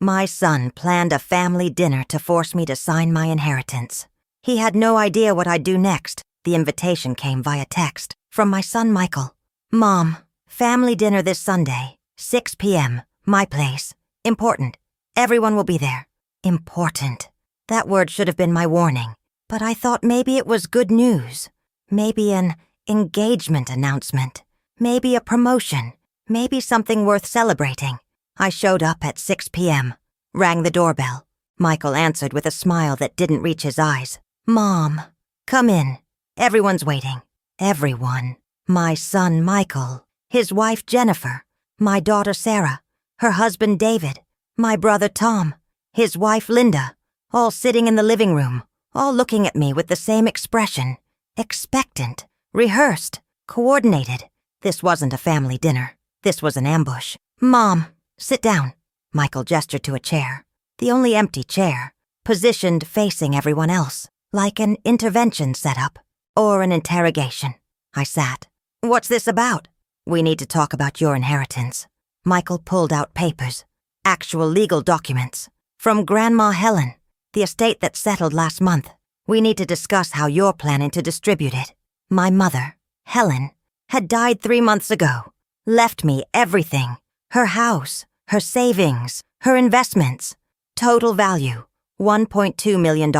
My son planned a family dinner to force me to sign my inheritance. He had no idea what I'd do next. The invitation came via text from my son Michael. Mom, family dinner this Sunday, 6 p.m., my place. Important. Everyone will be there. Important. That word should have been my warning, but I thought maybe it was good news. Maybe an engagement announcement. Maybe a promotion. Maybe something worth celebrating. I showed up at 6 p.m., rang the doorbell. Michael answered with a smile that didn't reach his eyes. Mom, come in. Everyone's waiting. Everyone. My son Michael, his wife Jennifer, my daughter Sarah, her husband David, my brother Tom, his wife Linda, all sitting in the living room, all looking at me with the same expression. Expectant, rehearsed, coordinated. This wasn't a family dinner. This was an ambush. Mom, sit down. Michael gestured to a chair, the only empty chair, positioned facing everyone else, like an intervention setup or an interrogation. I sat. What's this about? We need to talk about your inheritance. Michael pulled out papers, actual legal documents, from Grandma Helen, the estate that settled last month. We need to discuss how you're planning to distribute it. My mother, Helen, had died 3 months ago, left me everything, her house, her savings, her investments. Total value, $1.2 million.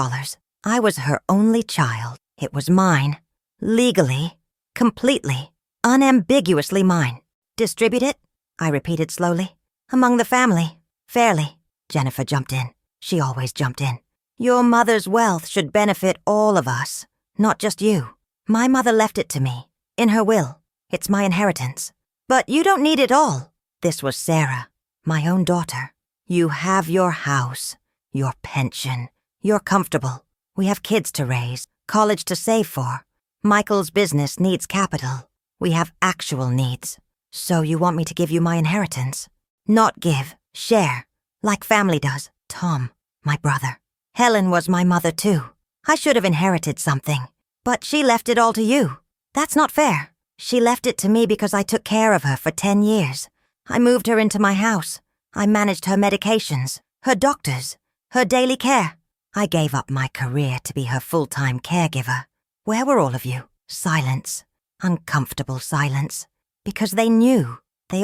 I was her only child. It was mine. Legally, completely, unambiguously mine. Distribute it? I repeated slowly. Among the family. Fairly. Jennifer jumped in. She always jumped in. Your mother's wealth should benefit all of us, not just you. My mother left it to me, in her will. It's my inheritance. But you don't need it all. This was Sarah, my own daughter. You have your house, your pension. You're comfortable. We have kids to raise, college to save for. Michael's business needs capital. We have actual needs. So you want me to give you my inheritance? Not give, share, like family does. Tom, my brother. Helen was my mother too. I should have inherited something, but she left it all to you. That's not fair. She left it to me because I took care of her for 10 years. I moved her into my house. I managed her medications, her doctors, her daily care. I gave up my career to be her full-time caregiver. Where were all of you? Silence. Uncomfortable silence. Because they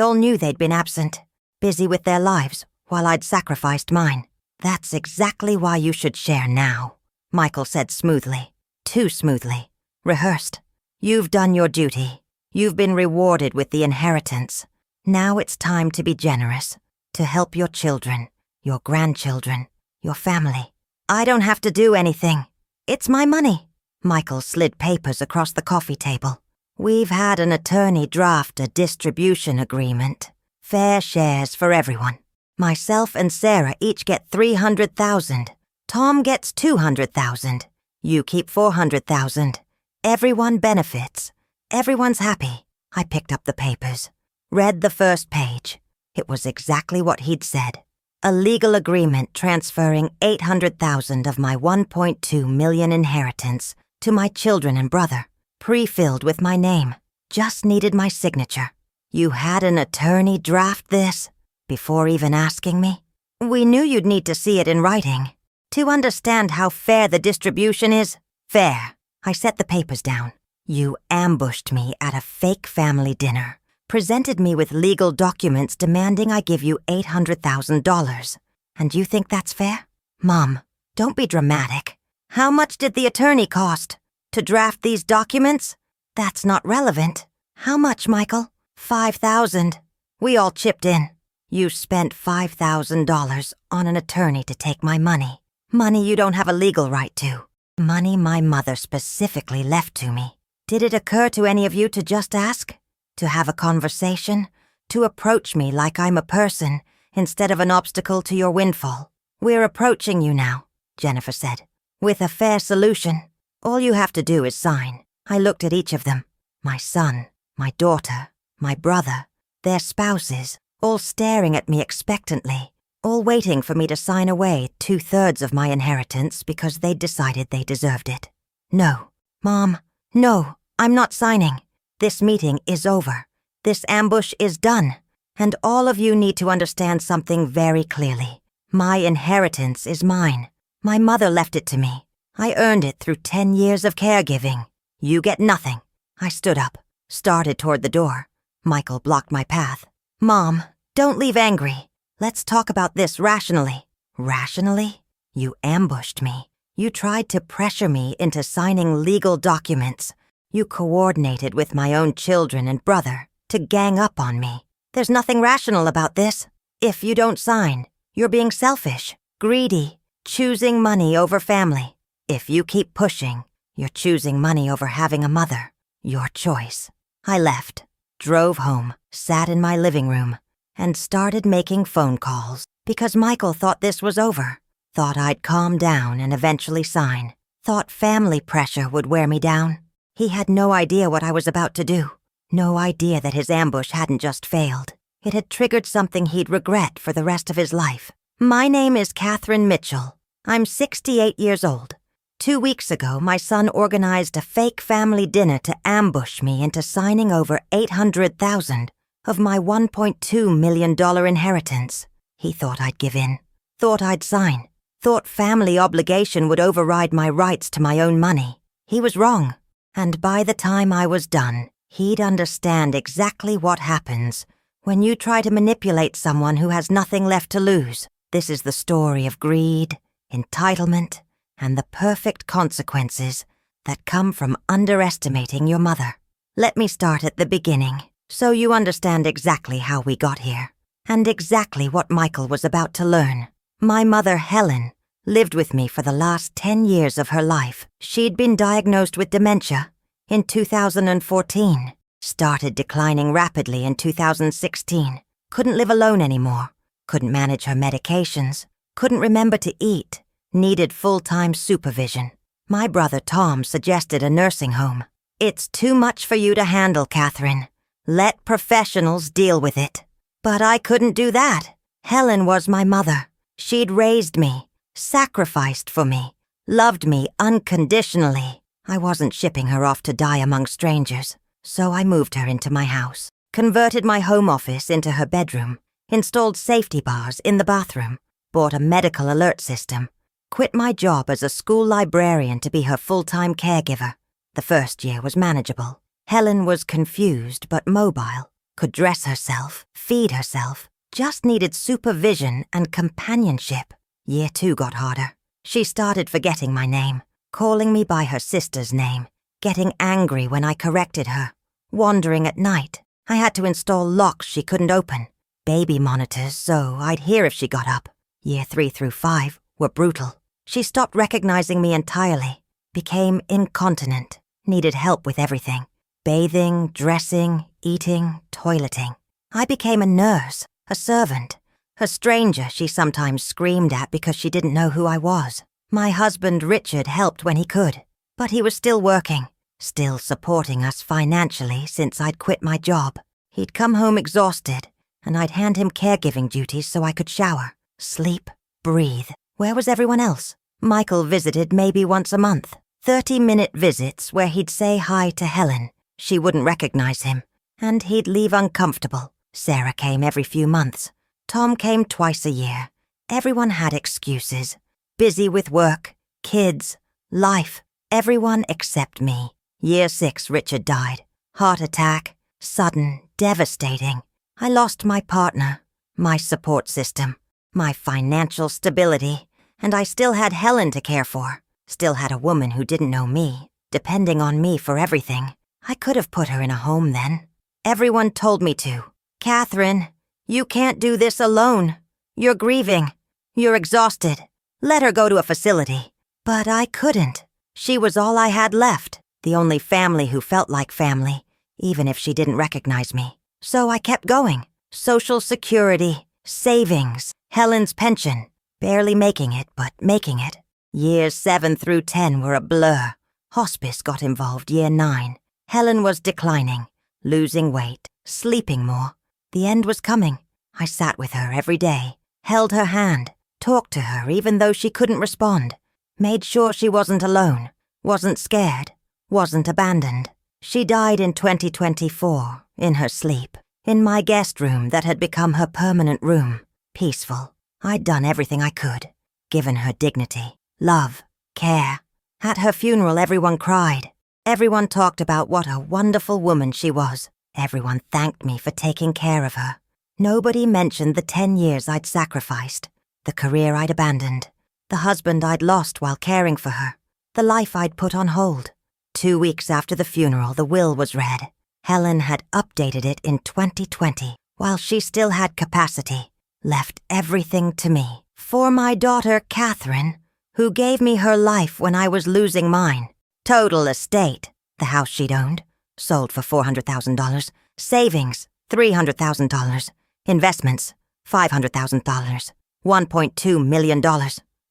all knew they'd been absent, busy with their lives while I'd sacrificed mine. That's exactly why you should share now, Michael said smoothly. Too smoothly. Rehearsed. You've done your duty. You've been rewarded with the inheritance. Now it's time to be generous, to help your children, your grandchildren, your family. I don't have to do anything. It's my money. Michael slid papers across the coffee table. We've had an attorney draft a distribution agreement. Fair shares for everyone. Myself and Sarah each get $300,000. Tom gets $200,000. You keep $400,000. Everyone benefits. Everyone's happy. I picked up the papers. Read the first page. It was exactly what he'd said. A legal agreement transferring $800,000 of my $1.2 million inheritance to my children and brother, pre-filled with my name. Just needed my signature. You had an attorney draft this? Before even asking me? We knew you'd need to see it in writing. To understand how fair the distribution is? Fair. I set the papers down. You ambushed me at a fake family dinner, presented me with legal documents demanding I give you $800,000. And you think that's fair? Mom, don't be dramatic. How much did the attorney cost? To draft these documents? That's not relevant. How much, Michael? $5,000. We all chipped in. You spent $5,000 on an attorney to take my money. Money you don't have a legal right to. Money my mother specifically left to me. Did it occur to any of you to just ask? To have a conversation? To approach me like I'm a person instead of an obstacle to your windfall? We're approaching you now, Jennifer said, with a fair solution. All you have to do is sign. I looked at each of them. My son, my daughter, my brother, their spouses, all staring at me expectantly, all waiting for me to sign away 2/3 of my inheritance because they'd decided they deserved it. No, Mom, no, I'm not signing. This meeting is over. This ambush is done. And all of you need to understand something very clearly. My inheritance is mine. My mother left it to me. I earned it through 10 years of caregiving. You get nothing. I stood up, started toward the door. Michael blocked my path. Mom, don't leave angry. Let's talk about this rationally. Rationally? You ambushed me. You tried to pressure me into signing legal documents. You coordinated with my own children and brother to gang up on me. There's nothing rational about this. If you don't sign, you're being selfish, greedy, choosing money over family. If you keep pushing, you're choosing money over having a mother. Your choice. I left, drove home, sat in my living room, and started making phone calls because Michael thought this was over. Thought I'd calm down and eventually sign. Thought family pressure would wear me down. He had no idea what I was about to do. No idea that his ambush hadn't just failed. It had triggered something he'd regret for the rest of his life. My name is Catherine Mitchell. I'm 68 years old. 2 weeks ago, my son organized a fake family dinner to ambush me into signing over $800,000 of my $1.2 million inheritance. He thought I'd give in. Thought I'd sign. Thought family obligation would override my rights to my own money. He was wrong. And by the time I was done, he'd understand exactly what happens when you try to manipulate someone who has nothing left to lose. This is the story of greed, entitlement, and the perfect consequences that come from underestimating your mother. Let me start at the beginning, so you understand exactly how we got here, and exactly what Michael was about to learn. My mother, Helen, lived with me for the last 10 years of her life. She'd been diagnosed with dementia in 2014, started declining rapidly in 2016, couldn't live alone anymore, couldn't manage her medications, couldn't remember to eat, needed full-time supervision. My brother Tom suggested a nursing home. It's too much for you to handle, Catherine. Let professionals deal with it. But I couldn't do that. Helen was my mother. She'd raised me, sacrificed for me, loved me unconditionally. I wasn't shipping her off to die among strangers, so I moved her into my house, converted my home office into her bedroom, installed safety bars in the bathroom, bought a medical alert system, quit my job as a school librarian to be her full-time caregiver. The first year was manageable. Helen was confused but mobile, could dress herself, feed herself, just needed supervision and companionship. Year 2 got harder. She started forgetting my name, calling me by her sister's name, getting angry when I corrected her, wandering at night. I had to install locks she couldn't open, baby monitors so I'd hear if she got up. Year 3 through 5 were brutal. She stopped recognizing me entirely, became incontinent, needed help with everything. Bathing, dressing, eating, toileting. I became a nurse, a servant, a stranger she sometimes screamed at because she didn't know who I was. My husband Richard helped when he could, but he was still working, still supporting us financially since I'd quit my job. He'd come home exhausted, and I'd hand him caregiving duties so I could shower, sleep, breathe. Where was everyone else? Michael visited maybe once a month, 30-minute visits where he'd say hi to Helen. She wouldn't recognize him, and he'd leave uncomfortable. Sarah came every few months. Tom came twice a year. Everyone had excuses. Busy with work, kids, life. Everyone except me. Year 6, Richard died. Heart attack. Sudden, devastating. I lost my partner, my support system, my financial stability, and I still had Helen to care for. Still had a woman who didn't know me, depending on me for everything. I could have put her in a home then. Everyone told me to. Catherine, you can't do this alone. You're grieving. You're exhausted. Let her go to a facility. But I couldn't. She was all I had left, the only family who felt like family, even if she didn't recognize me. So I kept going. Social Security, savings, Helen's pension. Barely making it, but making it. Years 7 through 10 were a blur. Hospice got involved year 9. Helen was declining, losing weight, sleeping more. The end was coming. I sat with her every day, held her hand, talked to her even though she couldn't respond, made sure she wasn't alone, wasn't scared, wasn't abandoned. She died in 2024, in her sleep, in my guest room that had become her permanent room, peaceful. I'd done everything I could, given her dignity, love, care. At her funeral, everyone cried. Everyone talked about what a wonderful woman she was. Everyone thanked me for taking care of her. Nobody mentioned the 10 years I'd sacrificed, the career I'd abandoned, the husband I'd lost while caring for her, the life I'd put on hold. 2 weeks after the funeral, the will was read. Helen had updated it in 2020, while she still had capacity, left everything to me. For my daughter, Catherine, who gave me her life when I was losing mine. Total estate, the house she'd owned, sold for $400,000. Savings, $300,000. Investments, $500,000. $1.2 million.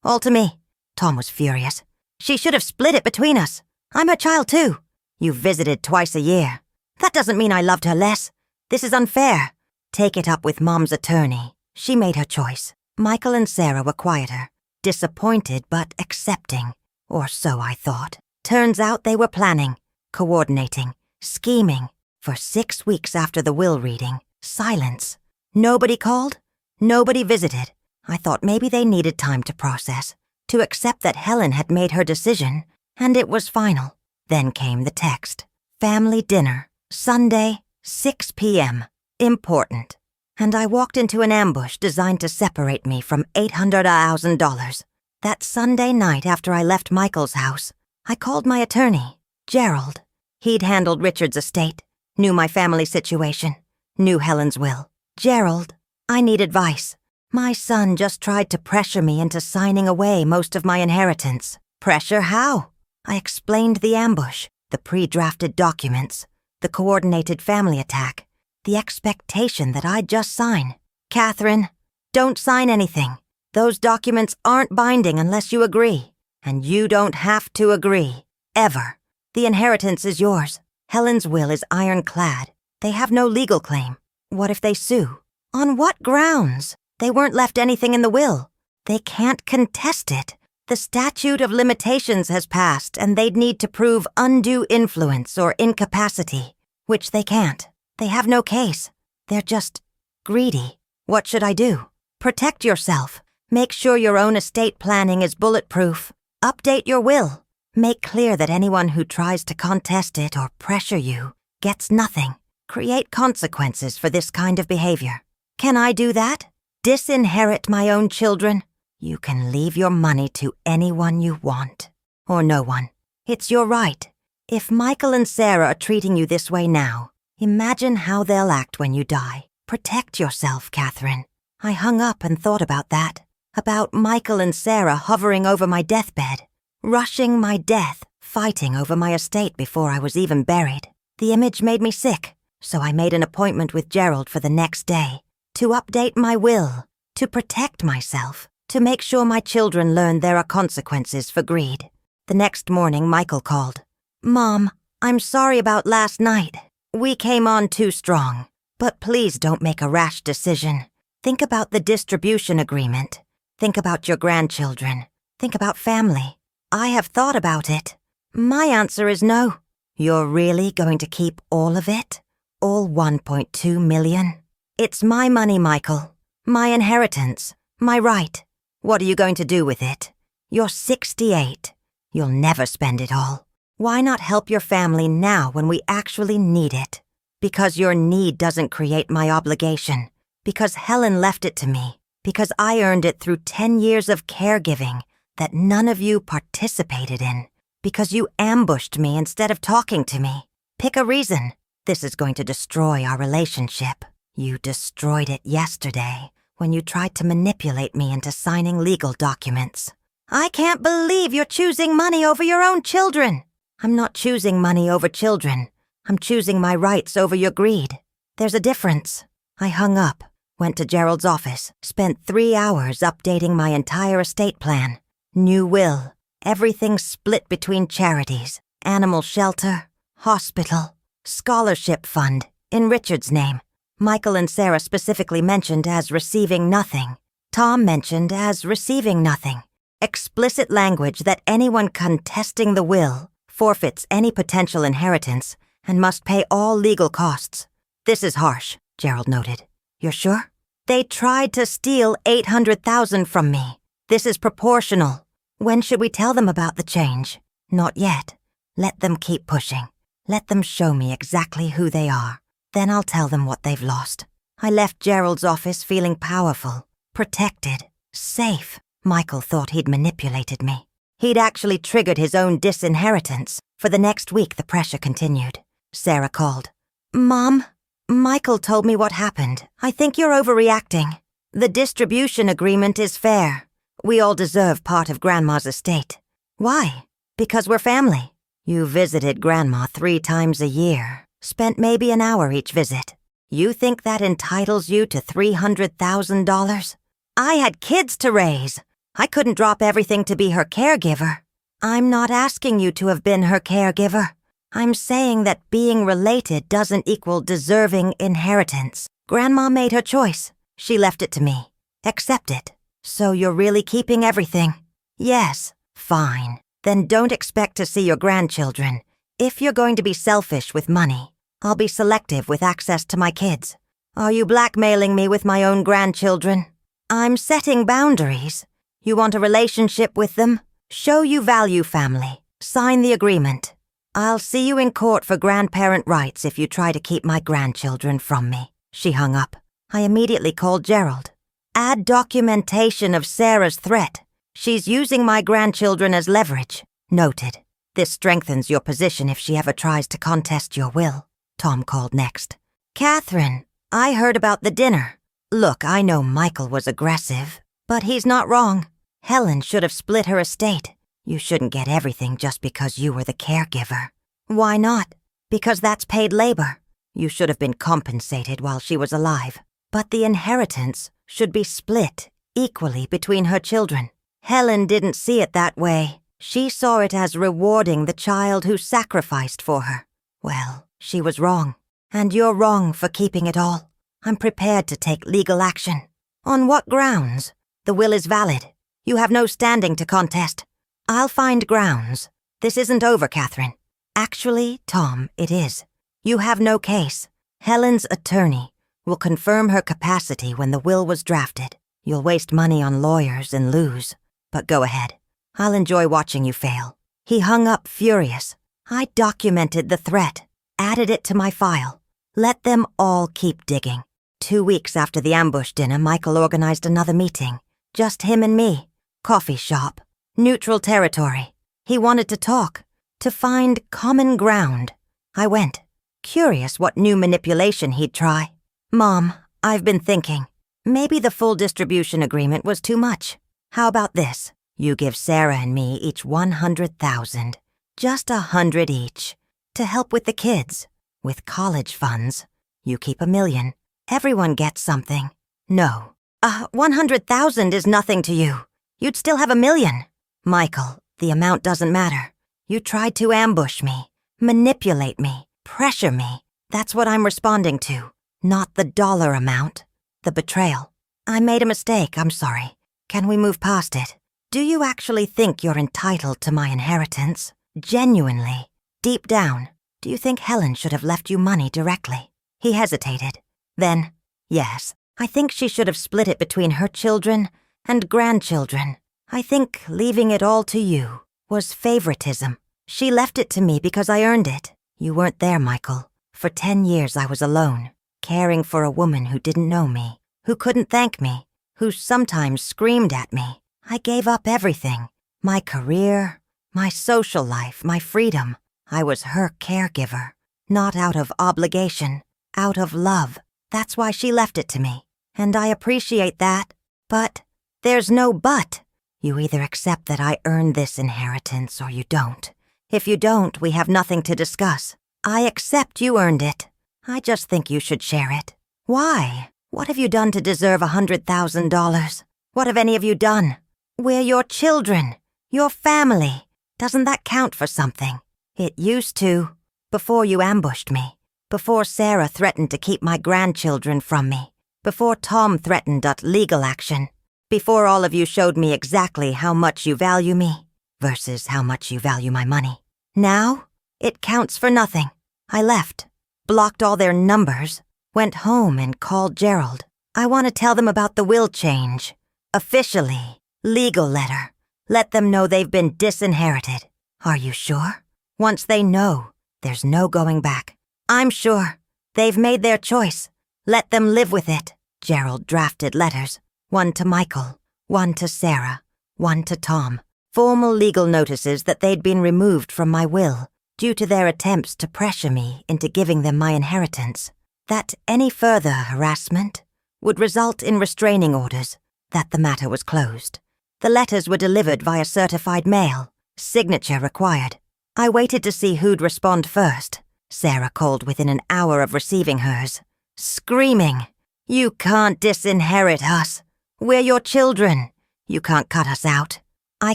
All to me. Tom was furious. She should have split it between us. I'm her child too. You visited twice a year. That doesn't mean I loved her less. This is unfair. Take it up with Mom's attorney. She made her choice. Michael and Sarah were quieter, disappointed but accepting. Or so I thought. Turns out they were planning, coordinating, scheming. For 6 weeks after the will reading, silence. Nobody called. Nobody visited. I thought maybe they needed time to process, to accept that Helen had made her decision, and it was final. Then came the text. Family dinner, Sunday, 6 p.m. Important. And I walked into an ambush designed to separate me from $800,000. That Sunday night after I left Michael's house, I called my attorney, Gerald. He'd handled Richard's estate, knew my family situation, knew Helen's will. Gerald, I need advice. My son just tried to pressure me into signing away most of my inheritance. Pressure how? I explained the ambush, the pre-drafted documents, the coordinated family attack, the expectation that I'd just sign. Catherine, don't sign anything. Those documents aren't binding unless you agree. And you don't have to agree. Ever. The inheritance is yours. Helen's will is ironclad. They have no legal claim. What if they sue? On what grounds? They weren't left anything in the will. They can't contest it. The statute of limitations has passed, and they'd need to prove undue influence or incapacity, which they can't. They have no case. They're just greedy. What should I do? Protect yourself. Make sure your own estate planning is bulletproof. Update your will. Make clear that anyone who tries to contest it or pressure you gets nothing. Create consequences for this kind of behavior. Can I do that? Disinherit my own children? You can leave your money to anyone you want. Or no one. It's your right. If Michael and Sarah are treating you this way now, imagine how they'll act when you die. Protect yourself, Catherine. I hung up and thought about that. About Michael and Sarah hovering over my deathbed, rushing my death, fighting over my estate before I was even buried. The image made me sick, so I made an appointment with Gerald for the next day, to update my will, to protect myself, to make sure my children learn there are consequences for greed. The next morning, Michael called. Mom, I'm sorry about last night. We came on too strong, but please don't make a rash decision. Think about the distribution agreement. Think about your grandchildren. Think about family. I have thought about it. My answer is no. You're really going to keep all of it? All $1.2 million? It's my money, Michael. My inheritance. My right. What are you going to do with it? You're 68. You'll never spend it all. Why not help your family now when we actually need it? Because your need doesn't create my obligation. Because Helen left it to me. Because I earned it through 10 years of caregiving that none of you participated in. Because you ambushed me instead of talking to me. Pick a reason. This is going to destroy our relationship. You destroyed it yesterday when you tried to manipulate me into signing legal documents. I can't believe you're choosing money over your own children. I'm not choosing money over children. I'm choosing my rights over your greed. There's a difference. I hung up. Went to Gerald's office, spent 3 hours updating my entire estate plan. New will, everything split between charities, animal shelter, hospital, scholarship fund, in Richard's name. Michael and Sarah specifically mentioned as receiving nothing. Tom mentioned as receiving nothing. Explicit language that anyone contesting the will forfeits any potential inheritance and must pay all legal costs. This is harsh, Gerald noted. You're sure? They tried to steal $800,000 from me. This is proportional. When should we tell them about the change? Not yet. Let them keep pushing. Let them show me exactly who they are. Then I'll tell them what they've lost. I left Gerald's office feeling powerful, protected, safe. Michael thought he'd manipulated me. He'd actually triggered his own disinheritance. For the next week, the pressure continued. Sarah called. Mom, Michael told me what happened. I think you're overreacting. The distribution agreement is fair. We all deserve part of Grandma's estate. Why? Because we're family. You visited Grandma 3 times a year, spent maybe an hour each visit. You think that entitles you to $300,000? I had kids to raise. I couldn't drop everything to be her caregiver. I'm not asking you to have been her caregiver. I'm saying that being related doesn't equal deserving inheritance. Grandma made her choice. She left it to me. Accept it. So you're really keeping everything? Yes. Fine. Then don't expect to see your grandchildren. If you're going to be selfish with money, I'll be selective with access to my kids. Are you blackmailing me with my own grandchildren? I'm setting boundaries. You want a relationship with them? Show you value family. Sign the agreement. I'll see you in court for grandparent rights if you try to keep my grandchildren from me. She hung up. I immediately called Gerald. Add documentation of Sarah's threat. She's using my grandchildren as leverage. Noted. This strengthens your position if she ever tries to contest your will. Tom called next. Catherine, I heard about the dinner. Look, I know Michael was aggressive, but he's not wrong. Helen should have split her estate. You shouldn't get everything just because you were the caregiver. Why not? Because that's paid labor. You should have been compensated while she was alive. But the inheritance should be split equally between her children. Helen didn't see it that way. She saw it as rewarding the child who sacrificed for her. Well, she was wrong. And you're wrong for keeping it all. I'm prepared to take legal action. On what grounds? The will is valid. You have no standing to contest. I'll find grounds. This isn't over, Catherine. Actually, Tom, it is. You have no case. Helen's attorney will confirm her capacity when the will was drafted. You'll waste money on lawyers and lose. But go ahead. I'll enjoy watching you fail. He hung up furious. I documented the threat, added it to my file. Let them all keep digging. 2 weeks after the ambush dinner, Michael organized another meeting. Just him and me. Coffee shop. Neutral territory. He wanted to talk, to find common ground. I went, curious what new manipulation he'd try. Mom, I've been thinking. Maybe the full distribution agreement was too much. How about this? You give Sarah and me each $100,000. Just $100 each. To help with the kids. With college funds. You keep $1 million. Everyone gets something. No. $100,000 is nothing to you. You'd still have $1 million. Michael, the amount doesn't matter. You tried to ambush me, manipulate me, pressure me. That's what I'm responding to. Not the dollar amount. The betrayal. I made a mistake, I'm sorry. Can we move past it? Do you actually think you're entitled to my inheritance? Genuinely. Deep down, do you think Helen should have left you money directly? He hesitated. Then, yes, I think she should have split it between her children and grandchildren. I think leaving it all to you was favoritism. She left it to me because I earned it. You weren't there, Michael. For 10 years I was alone, caring for a woman who didn't know me, who couldn't thank me, who sometimes screamed at me. I gave up everything. My career, my social life, my freedom. I was her caregiver. Not out of obligation, out of love. That's why she left it to me. And I appreciate that. But there's no but. You either accept that I earned this inheritance or you don't. If you don't, we have nothing to discuss. I accept you earned it. I just think you should share it. Why? What have you done to deserve $100,000? What have any of you done? We're your children. Your family. Doesn't that count for something? It used to. Before you ambushed me. Before Sarah threatened to keep my grandchildren from me. Before Tom threatened legal action. Before all of you showed me exactly how much you value me versus how much you value my money. Now, it counts for nothing. I left, blocked all their numbers, went home and called Gerald. I want to tell them about the will change. Officially. Legal letter. Let them know they've been disinherited. Are you sure? Once they know, there's no going back. I'm sure. They've made their choice. Let them live with it. Gerald drafted letters. One to Michael, one to Sarah, one to Tom. Formal legal notices that they'd been removed from my will due to their attempts to pressure me into giving them my inheritance. That any further harassment would result in restraining orders, that the matter was closed. The letters were delivered via certified mail, signature required. I waited to see who'd respond first. Sarah called within an hour of receiving hers, screaming, "You can't disinherit us. We're your children. You can't cut us out." I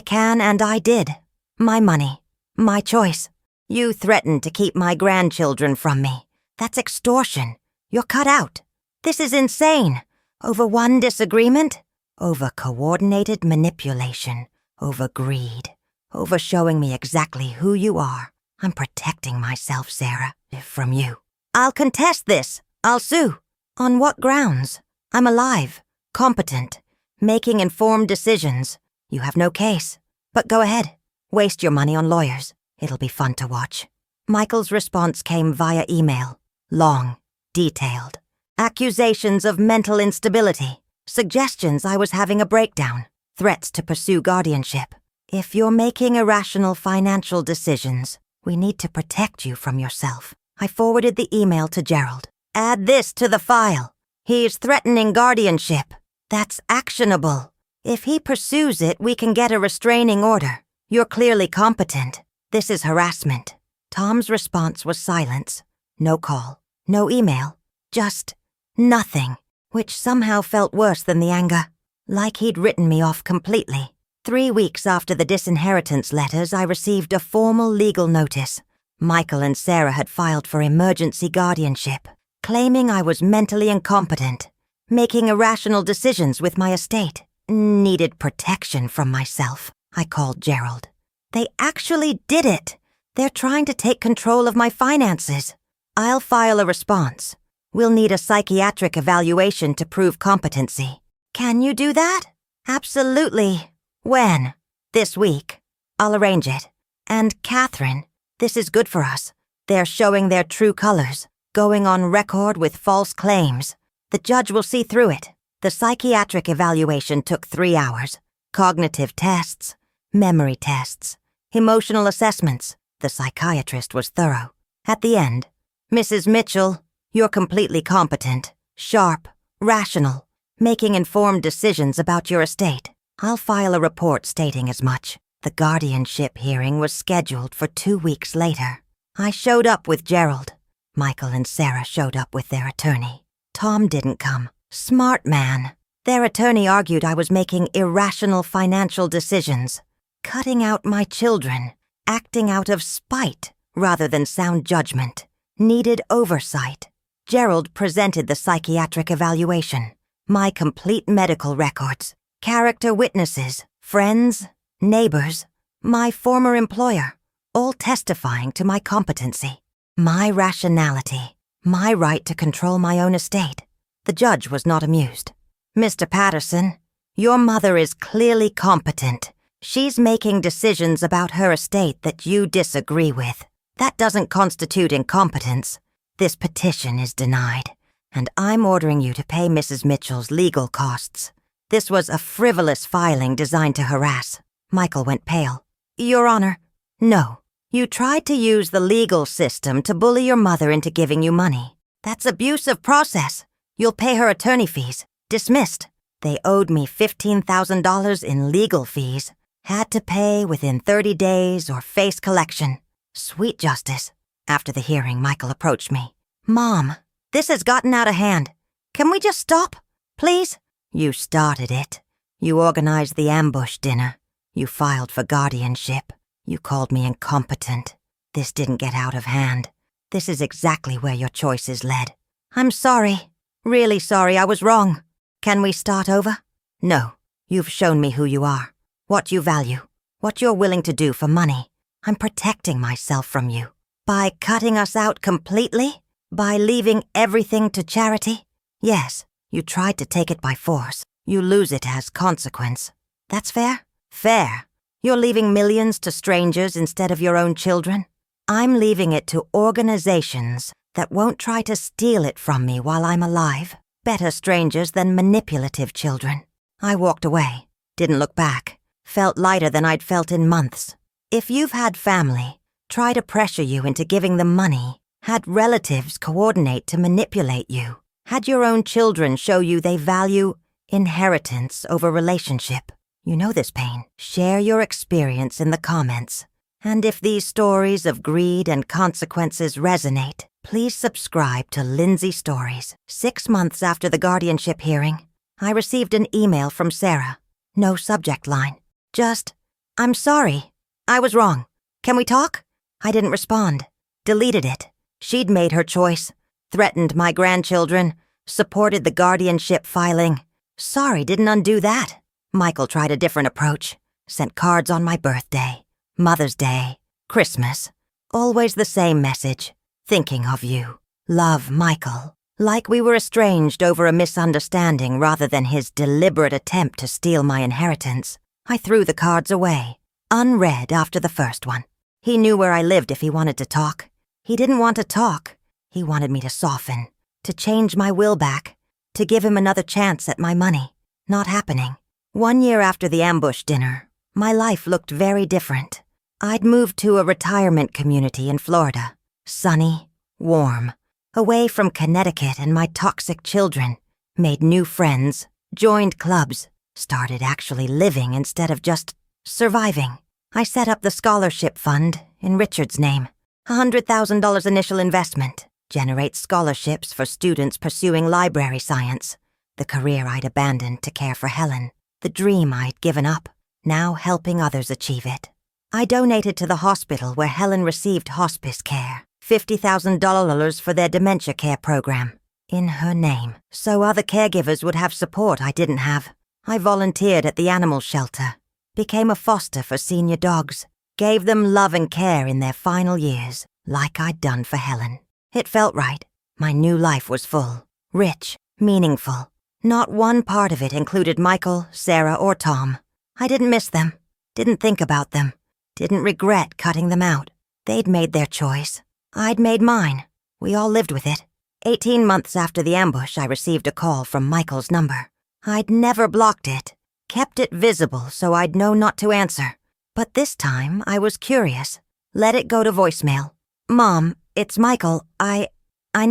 can and I did. My money. My choice. You threatened to keep my grandchildren from me. That's extortion. You're cut out. This is insane. Over one disagreement? Over coordinated manipulation. Over greed. Over showing me exactly who you are. I'm protecting myself, Sarah, from you. I'll contest this. I'll sue. On what grounds? I'm alive, competent, making informed decisions. You have no case. But go ahead. Waste your money on lawyers. It'll be fun to watch. Michael's response came via email. Long, detailed. Accusations of mental instability. Suggestions I was having a breakdown. Threats to pursue guardianship. If you're making irrational financial decisions, we need to protect you from yourself. I forwarded the email to Gerald. Add this to the file. He's threatening guardianship. That's actionable. If he pursues it, we can get a restraining order. You're clearly competent. This is harassment. Tom's response was silence. No call. No email. Just nothing, which somehow felt worse than the anger. Like he'd written me off completely. 3 weeks after the disinheritance letters, I received a formal legal notice. Michael and Sarah had filed for emergency guardianship, claiming I was mentally incompetent, making irrational decisions with my estate. Needed protection from myself. I called Gerald. They actually did it. They're trying to take control of my finances. I'll file a response. We'll need a psychiatric evaluation to prove competency. Can you do that? Absolutely. When? This week. I'll arrange it. And Catherine, this is good for us. They're showing their true colors, going on record with false claims. The judge will see through it. The psychiatric evaluation took 3 hours. Cognitive tests, memory tests, emotional assessments. The psychiatrist was thorough. At the end, Mrs. Mitchell, you're completely competent, sharp, rational, making informed decisions about your estate. I'll file a report stating as much. The guardianship hearing was scheduled for 2 weeks later. I showed up with Gerald. Michael and Sarah showed up with their attorney. Tom didn't come. Smart man. Their attorney argued I was making irrational financial decisions, cutting out my children, acting out of spite rather than sound judgment, needed oversight. Gerald presented the psychiatric evaluation, my complete medical records, character witnesses, friends, neighbors, my former employer, all testifying to my competency, my rationality, my right to control my own estate. The judge was not amused. Mr. Patterson, your mother is clearly competent. She's making decisions about her estate that you disagree with. That doesn't constitute incompetence. This petition is denied, and I'm ordering you to pay Mrs. Mitchell's legal costs. This was a frivolous filing designed to harass. Michael went pale. Your Honor, no. You tried to use the legal system to bully your mother into giving you money. That's abuse of process. You'll pay her attorney fees. Dismissed. They owed me $15,000 in legal fees. Had to pay within 30 days or face collection. Sweet justice. After the hearing, Michael approached me. Mom, this has gotten out of hand. Can we just stop? Please? You started it. You organized the ambush dinner. You filed for guardianship. You called me incompetent. This didn't get out of hand. This is exactly where your choices led. I'm sorry. Really sorry, I was wrong. Can we start over? No. You've shown me who you are, what you value, what you're willing to do for money. I'm protecting myself from you. By cutting us out completely? By leaving everything to charity? Yes, You tried to take it by force. You lose it as consequence. That's fair? Fair. You're leaving millions to strangers instead of your own children? I'm leaving it to organizations that won't try to steal it from me while I'm alive. Better strangers than manipulative children. I walked away. Didn't look back. Felt lighter than I'd felt in months. If you've had family try to pressure you into giving them money, had relatives coordinate to manipulate you, had your own children show you they value inheritance over relationship, you know this pain. Share your experience in the comments. And if these stories of greed and consequences resonate, please subscribe to Lindsay Stories. 6 months after the guardianship hearing, I received an email from Sarah. No subject line. Just, "I'm sorry. I was wrong. Can we talk?" I didn't respond. Deleted it. She'd made her choice. Threatened my grandchildren. Supported the guardianship filing. Sorry didn't undo that. Michael tried a different approach. Sent cards on my birthday, Mother's Day, Christmas. Always the same message. Thinking of you. Love, Michael. Like we were estranged over a misunderstanding rather than his deliberate attempt to steal my inheritance. I threw the cards away, unread after the first one. He knew where I lived if he wanted to talk. He didn't want to talk. He wanted me to soften, to change my will back, to give him another chance at my money. Not happening. 1 year after the ambush dinner, my life looked very different. I'd moved to a retirement community in Florida. Sunny, warm, away from Connecticut and my toxic children. Made new friends, joined clubs, started actually living instead of just surviving. I set up the scholarship fund in Richard's name. $100,000 initial investment. Generates scholarships for students pursuing library science. The career I'd abandoned to care for Helen. The dream I'd given up, now helping others achieve it. I donated to the hospital where Helen received hospice care. $50,000 for their dementia care program. In her name, so other caregivers would have support I didn't have. I volunteered at the animal shelter. Became a foster for senior dogs. Gave them love and care in their final years, like I'd done for Helen. It felt right. My new life was full, rich, meaningful. Not one part of it included Michael, Sarah, or Tom. I didn't miss them. Didn't think about them. Didn't regret cutting them out. They'd made their choice. I'd made mine. We all lived with it. 18 months after the ambush, I received a call from Michael's number. I'd never blocked it. Kept it visible so I'd know not to answer. But this time, I was curious. Let it go to voicemail. "Mom, it's Michael. I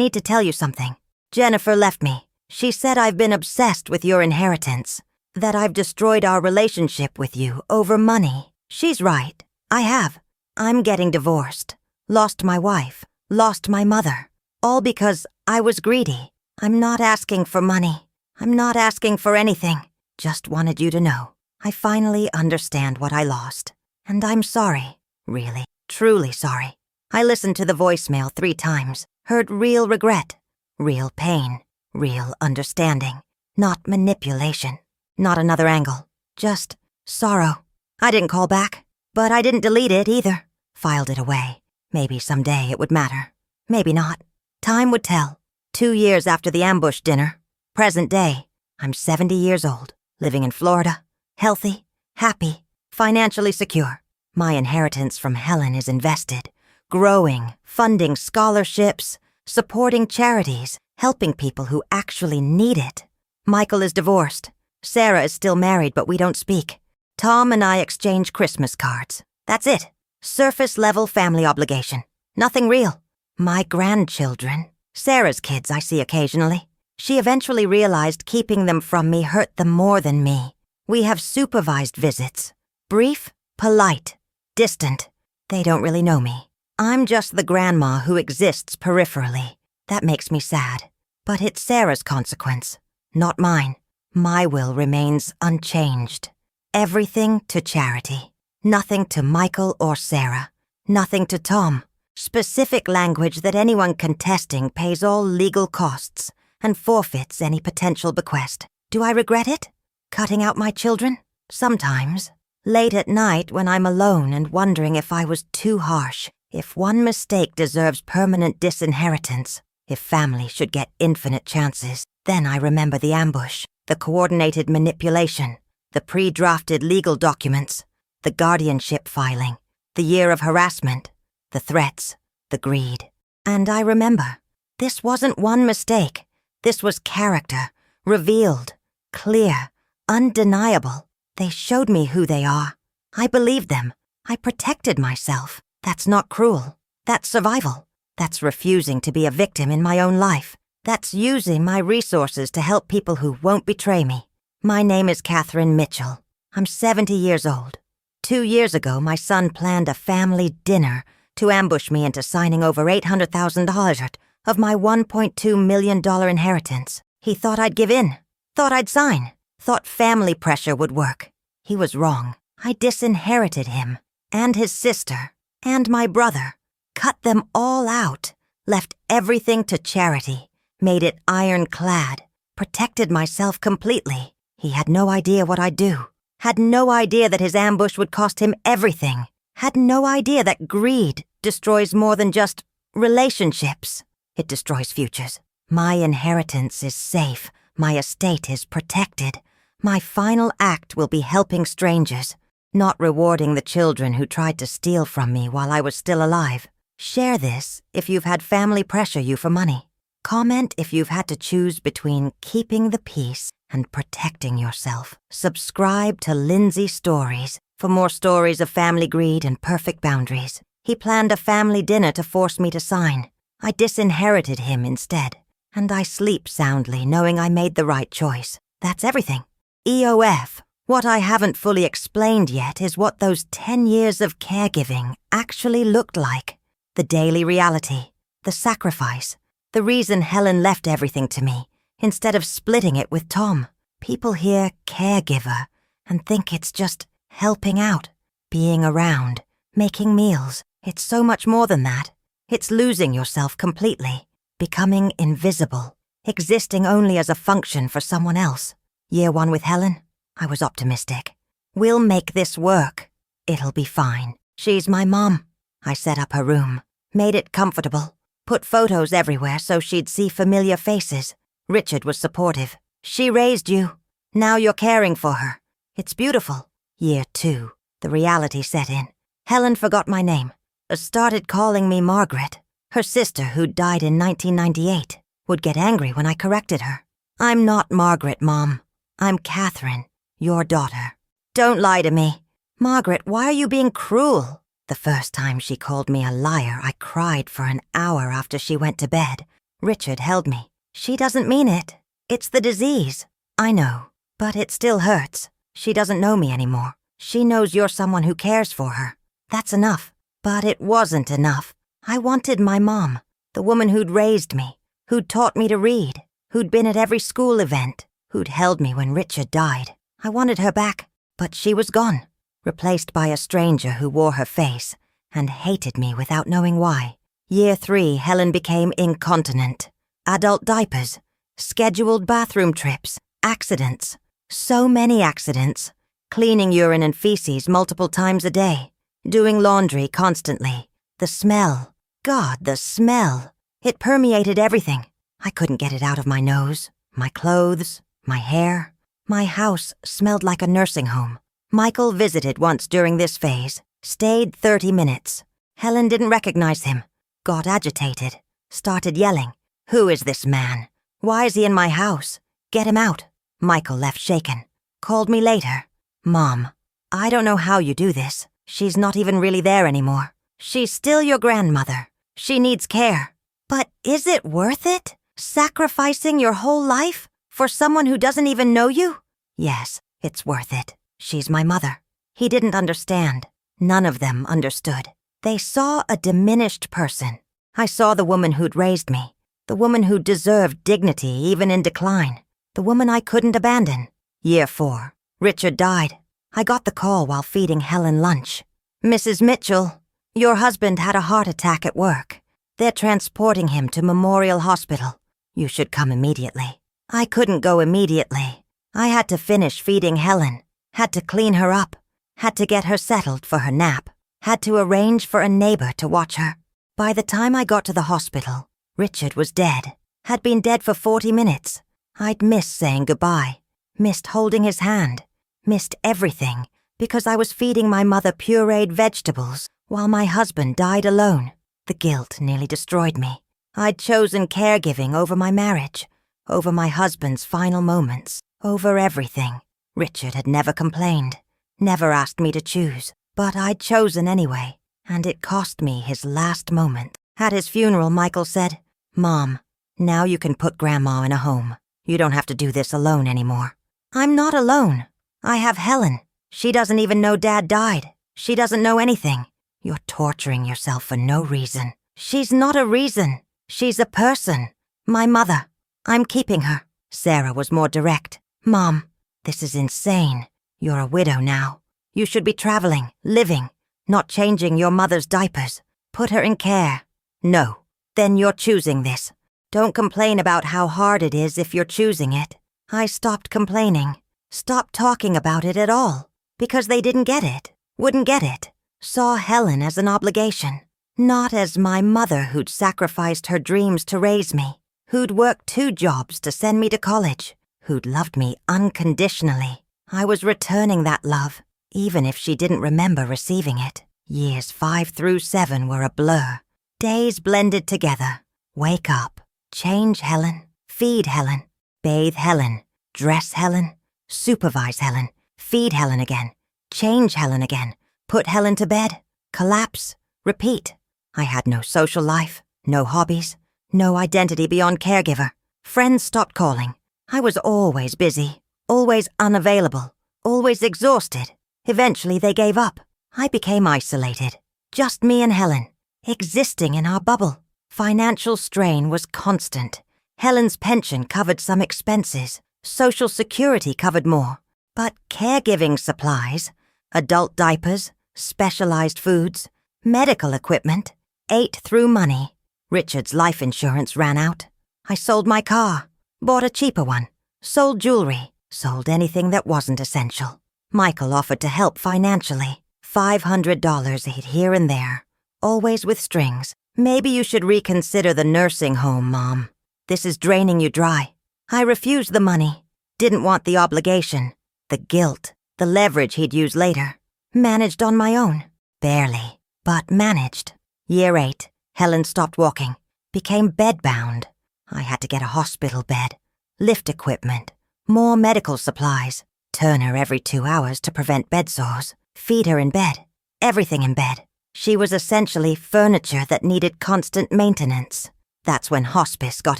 need to tell you something. Jennifer left me. She said I've been obsessed with your inheritance. That I've destroyed our relationship with you over money. She's right. I have. I'm getting divorced. Lost my wife. Lost my mother. All because I was greedy. I'm not asking for money. I'm not asking for anything. Just wanted you to know. I finally understand what I lost. And I'm sorry. Really, truly sorry. I listened to the voicemail 3 times. Heard real regret. Real pain. Real understanding. Not manipulation. Not another angle. Just sorrow. I didn't call back. But I didn't delete it either. Filed it away. Maybe someday it would matter. Maybe not. Time would tell. 2 years after the ambush dinner. Present day. I'm 70 years old. Living in Florida. Healthy. Happy. Financially secure. My inheritance from Helen is invested. Growing. Funding scholarships. Supporting charities. Helping people who actually need it. Michael is divorced. Sarah is still married, but we don't speak. Tom and I exchange Christmas cards. That's it. Surface-level family obligation. Nothing real. My grandchildren. Sarah's kids I see occasionally. She eventually realized keeping them from me hurt them more than me. We have supervised visits. Brief, polite, distant. They don't really know me. I'm just the grandma who exists peripherally. That makes me sad. But it's Sarah's consequence, not mine. My will remains unchanged. Everything to charity. Nothing to Michael or Sarah. Nothing to Tom. Specific language that anyone contesting pays all legal costs and forfeits any potential bequest. Do I regret it? Cutting out my children? Sometimes. Late at night when I'm alone and wondering if I was too harsh, if one mistake deserves permanent disinheritance, if family should get infinite chances. Then I remember the ambush, the coordinated manipulation, the pre-drafted legal documents, the guardianship filing, the year of harassment, the threats, the greed. And I remember, this wasn't one mistake. This was character, revealed, clear, undeniable. They showed me who they are. I believed them. I protected myself. That's not cruel. That's survival. That's refusing to be a victim in my own life. That's using my resources to help people who won't betray me. My name is Catherine Mitchell. I'm 70 years old. 2 years ago, my son planned a family dinner to ambush me into signing over $800,000 of my $1.2 million inheritance. He thought I'd give in, thought I'd sign, thought family pressure would work. He was wrong. I disinherited him, and his sister, and my brother, cut them all out, left everything to charity, made it ironclad, protected myself completely. He had no idea what I'd do, had no idea that his ambush would cost him everything, had no idea that greed destroys more than just relationships. It destroys futures. My inheritance is safe. My estate is protected. My final act will be helping strangers, not rewarding the children who tried to steal from me while I was still alive. Share this if you've had family pressure you for money. Comment if you've had to choose between keeping the peace and protecting yourself. Subscribe to Lindsay Stories for more stories of family greed and perfect boundaries. He planned a family dinner to force me to sign. I disinherited him instead, and I sleep soundly knowing I made the right choice. That's everything. EOF. What I haven't fully explained yet is what those 10 years of caregiving actually looked like. The daily reality, the sacrifice, the reason Helen left everything to me, instead of splitting it with Tom. People hear caregiver and think it's just helping out, being around, making meals. It's so much more than that. It's losing yourself completely, becoming invisible, existing only as a function for someone else. Year 1 with Helen, I was optimistic. We'll make this work. It'll be fine. She's my mom. I set up her room, made it comfortable, put photos everywhere so she'd see familiar faces. Richard was supportive. She raised you. Now you're caring for her. It's beautiful. Year 2, the reality set in. Helen forgot my name. Started calling me Margaret. Her sister, who'd died in 1998, would get angry when I corrected her. I'm not Margaret, Mom. I'm Catherine, your daughter. Don't lie to me. Margaret, why are you being cruel? The first time she called me a liar, I cried for an hour after she went to bed. Richard held me. She doesn't mean it. It's the disease. I know, but it still hurts. She doesn't know me anymore. She knows you're someone who cares for her. That's enough. But it wasn't enough. I wanted my mom, the woman who'd raised me, who'd taught me to read, who'd been at every school event, who'd held me when Richard died. I wanted her back, but she was gone, replaced by a stranger who wore her face and hated me without knowing why. Year 3, Helen became incontinent. Adult diapers, scheduled bathroom trips, accidents. So many accidents. Cleaning urine and feces multiple times a day. Doing laundry constantly. The smell. God, the smell. It permeated everything. I couldn't get it out of my nose, my clothes, my hair. My house smelled like a nursing home. Michael visited once during this phase, stayed 30 minutes. Helen didn't recognize him, got agitated, started yelling. Who is this man? Why is he in my house? Get him out. Michael left shaken. Called me later. Mom, I don't know how you do this. She's not even really there anymore. She's still your grandmother. She needs care. But is it worth it? Sacrificing your whole life for someone who doesn't even know you? Yes, it's worth it. She's my mother. He didn't understand. None of them understood. They saw a diminished person. I saw the woman who'd raised me. The woman who deserved dignity even in decline. The woman I couldn't abandon. Year 4. Richard died. I got the call while feeding Helen lunch. Mrs. Mitchell, your husband had a heart attack at work. They're transporting him to Memorial Hospital. You should come immediately. I couldn't go immediately. I had to finish feeding Helen. Had to clean her up. Had to get her settled for her nap. Had to arrange for a neighbor to watch her. By the time I got to the hospital, Richard was dead. Had been dead for 40 minutes. I'd missed saying goodbye, missed holding his hand, missed everything because I was feeding my mother pureed vegetables while my husband died alone. The guilt nearly destroyed me. I'd chosen caregiving over my marriage, over my husband's final moments, over everything. Richard had never complained, never asked me to choose, but I'd chosen anyway, and it cost me his last moment. At his funeral, Michael said, "Mom, now you can put Grandma in a home. You don't have to do this alone anymore." I'm not alone. I have Helen. She doesn't even know Dad died. She doesn't know anything. You're torturing yourself for no reason. She's not a reason. She's a person. My mother. I'm keeping her. Sarah was more direct. "Mom, this is insane. You're a widow now. You should be traveling, living, not changing your mother's diapers. Put her in care." "No. Then you're choosing this. Don't complain about how hard it is if you're choosing it." I stopped complaining. Stopped talking about it at all. Because they didn't get it. Wouldn't get it. Saw Helen as an obligation. Not as my mother who'd sacrificed her dreams to raise me. Who'd worked 2 jobs to send me to college. Who'd loved me unconditionally. I was returning that love, even if she didn't remember receiving it. Years 5 through 7 were a blur. Days blended together. Wake up. Change Helen. Feed Helen. Bathe Helen. Dress Helen. Supervise Helen. Feed Helen again. Change Helen again. Put Helen to bed. Collapse. Repeat. I had no social life. No hobbies. No identity beyond caregiver. Friends stopped calling. I was always busy. Always unavailable. Always exhausted. Eventually they gave up. I became isolated. Just me and Helen. Existing in our bubble. Financial strain was constant. Helen's pension covered some expenses. Social Security covered more. But caregiving supplies, adult diapers, specialized foods, medical equipment, ate through money. Richard's life insurance ran out. I sold my car, bought a cheaper one, sold jewelry, sold anything that wasn't essential. Michael offered to help financially. $500 here and there, always with strings. "Maybe you should reconsider the nursing home, Mom. This is draining you dry." I refused the money. Didn't want the obligation, the guilt, the leverage he'd use later. Managed on my own. Barely, but managed. Year 8, Helen stopped walking. Became bedbound. I had to get a hospital bed, lift equipment, more medical supplies, turn her every 2 hours to prevent bed sores, feed her in bed, everything in bed. She was essentially furniture that needed constant maintenance. That's when hospice got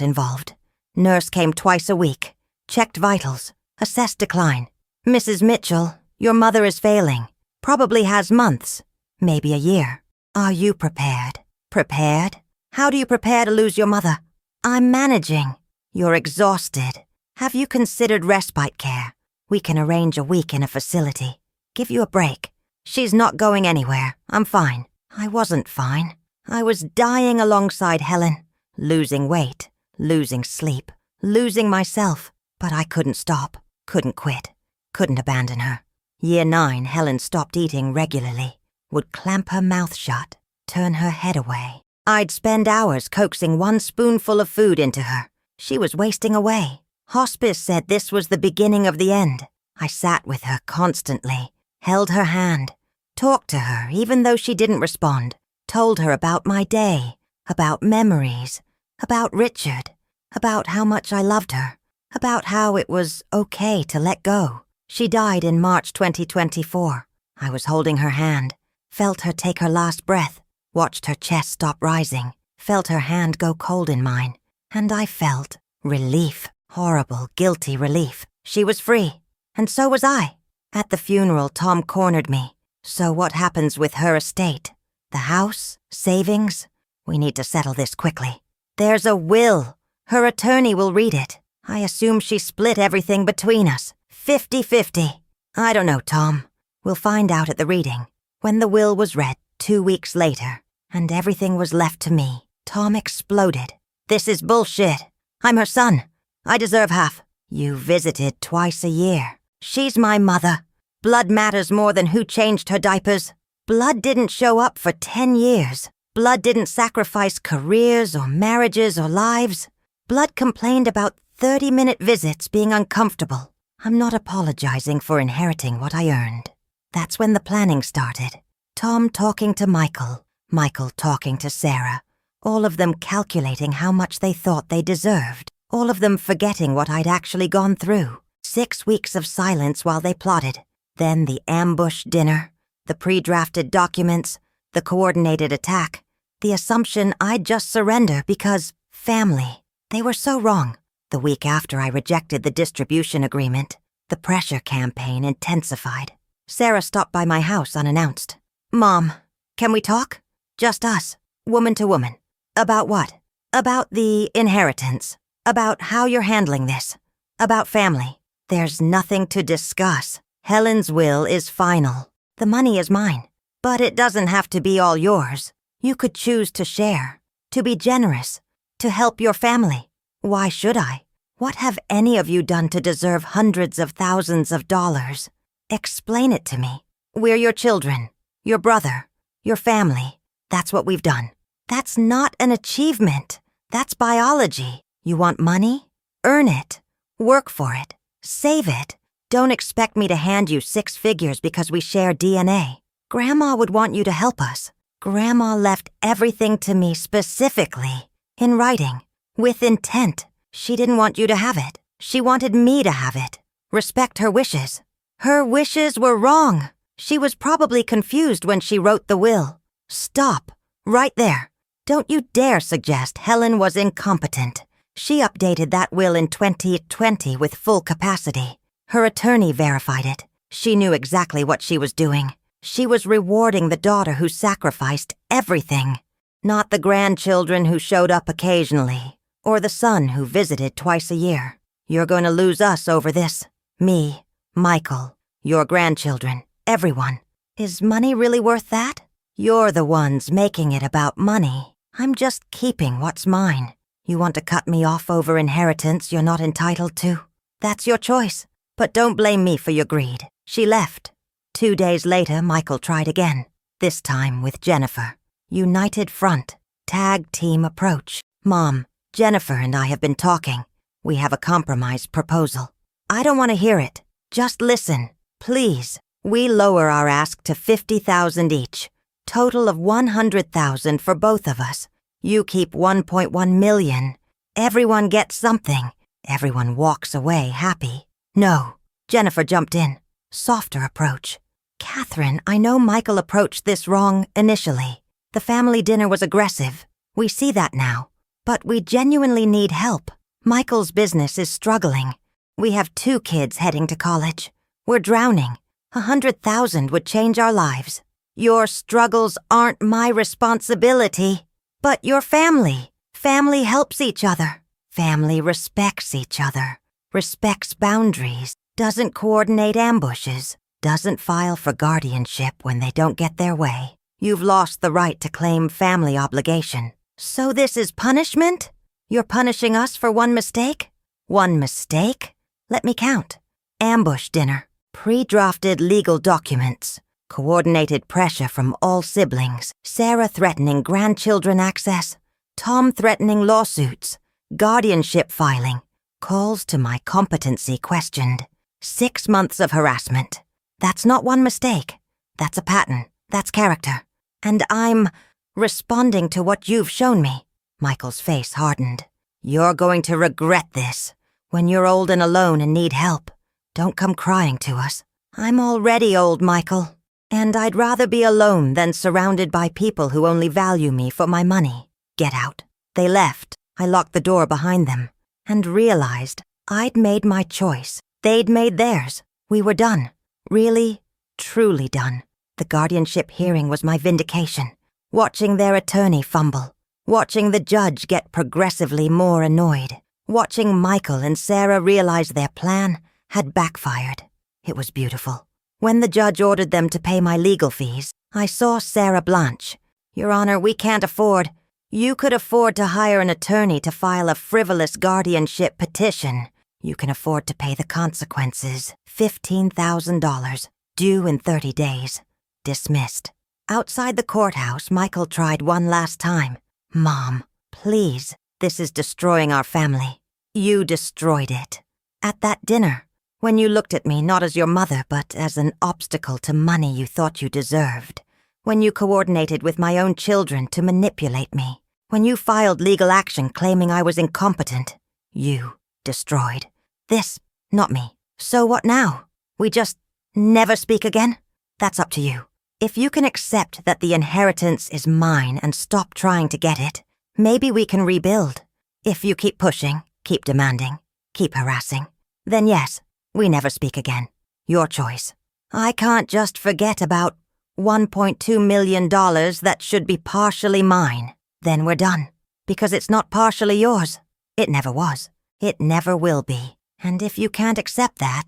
involved. Nurse came twice a week, checked vitals, assessed decline. "Mrs. Mitchell, your mother is failing. Probably has months, maybe a year. Are you prepared?" Prepared? How do you prepare to lose your mother? "I'm managing." You're exhausted. Have you considered respite care? We can arrange a week in a facility. Give you a break. She's not going anywhere. I'm fine. I wasn't fine. I was dying alongside Helen. Losing weight, losing sleep, losing myself. But I couldn't stop, couldn't quit, couldn't abandon her. Year 9, Helen stopped eating regularly. Would clamp her mouth shut, turn her head away. I'd spend hours coaxing 1 spoonful of food into her. She was wasting away. Hospice said this was the beginning of the end. I sat with her constantly, held her hand, talked to her even though she didn't respond, told her about my day, about memories, about Richard, about how much I loved her, about how it was okay to let go. She died in March 2024. I was holding her hand, felt her take her last breath, watched her chest stop rising, felt her hand go cold in mine, and I felt relief, horrible, guilty relief. She was free, and so was I. At the funeral, Tom cornered me. "So what happens with her estate? The house? Savings? We need to settle this quickly." "There's a will. Her attorney will read it. I assume she split everything between us. 50-50. I don't know, Tom. We'll find out at the reading." When the will was read 2 weeks later, and everything was left to me, Tom exploded. "This is bullshit. I'm her son. I deserve half. You visited twice a year. She's my mother. Blood matters more than who changed her diapers. Blood didn't show up for 10 years. Blood didn't sacrifice careers or marriages or lives. Blood complained about 30-minute visits being uncomfortable. I'm not apologizing for inheriting what I earned. That's when the planning started. Tom talking to Michael, Michael talking to Sarah, all of them calculating how much they thought they deserved, all of them forgetting what I'd actually gone through. 6 weeks of silence while they plotted. Then the ambush dinner, the pre-drafted documents, the coordinated attack, the assumption I'd just surrender because family. They were so wrong. The week after I rejected the distribution agreement, the pressure campaign intensified. Sarah stopped by my house unannounced. "Mom, can we talk? Just us, woman to woman. About what? About the inheritance. About how you're handling this. About family. There's nothing to discuss. Helen's will is final. The money is mine. But it doesn't have to be all yours. You could choose to share, to be generous, to help your family. Why should I? What have any of you done to deserve hundreds of thousands of dollars? Explain it to me. We're your children, your brother, your family. That's what we've done. That's not an achievement. That's biology. You want money? Earn it. Work for it. Save it. Don't expect me to hand you 6 figures because we share DNA. Grandma would want you to help us. Grandma left everything to me specifically, in writing, with intent. She didn't want you to have it. She wanted me to have it. Respect her wishes. Her wishes were wrong. She was probably confused when she wrote the will. Stop. Right there. Don't you dare suggest Helen was incompetent. She updated that will in 2020 with full capacity. Her attorney verified it. She knew exactly what she was doing. She was rewarding the daughter who sacrificed everything, not the grandchildren who showed up occasionally, or the son who visited twice a year. You're going to lose us over this. Me, Michael, your grandchildren, everyone. Is money really worth that? You're the ones making it about money. I'm just keeping what's mine. You want to cut me off over inheritance you're not entitled to? That's your choice. But don't blame me for your greed. She left. 2 days later, Michael tried again, this time with Jennifer. United front, tag team approach. Mom, Jennifer and I have been talking. We have a compromise proposal. I don't want to hear it. Just listen, please. We lower our ask to $50,000 each. Total of $100,000 for both of us. You keep $1.1 million. Everyone gets something. Everyone walks away happy. No. Jennifer jumped in. Softer approach. Catherine, I know Michael approached this wrong initially. The family dinner was aggressive. We see that now. But we genuinely need help. Michael's business is struggling. We have 2 kids heading to college. We're drowning. $100,000 would change our lives. Your struggles aren't my responsibility. But your family. Family helps each other. Family respects each other. Respects boundaries. Doesn't coordinate ambushes. Doesn't file for guardianship when they don't get their way. You've lost the right to claim family obligation. So this is punishment? You're punishing us for one mistake? One mistake? Let me count. Ambush dinner. Pre-drafted legal documents. Coordinated pressure from all siblings. Sarah threatening grandchildren access. Tom threatening lawsuits. Guardianship filing. Calls to my competency questioned. 6 months of harassment. That's not one mistake. That's a pattern. That's character. And I'm responding to what you've shown me. Michael's face hardened. You're going to regret this. When you're old and alone and need help, don't come crying to us. I'm already old, Michael. And I'd rather be alone than surrounded by people who only value me for my money. Get out. They left. I locked the door behind them and realized I'd made my choice. They'd made theirs. We were done. Really, truly done. The guardianship hearing was my vindication. Watching their attorney fumble. Watching the judge get progressively more annoyed. Watching Michael and Sarah realize their plan had backfired. It was beautiful. When the judge ordered them to pay my legal fees, I saw Sarah blanch. Your Honor, we can't afford. You could afford to hire an attorney to file a frivolous guardianship petition. You can afford to pay the consequences. $15,000, due in 30 days. Dismissed. Outside the courthouse, Michael tried one last time. Mom, please, this is destroying our family. You destroyed it. At that dinner, when you looked at me not as your mother but as an obstacle to money you thought you deserved. When you coordinated with my own children to manipulate me. When you filed legal action claiming I was incompetent. You destroyed. This, not me. So what now? We just never speak again? That's up to you. If you can accept that the inheritance is mine and stop trying to get it, maybe we can rebuild. If you keep pushing, keep demanding, keep harassing, then yes, we never speak again. Your choice. I can't just forget about $1.2 million that should be partially mine. Then we're done. Because it's not partially yours. It never was. It never will be. And if you can't accept that,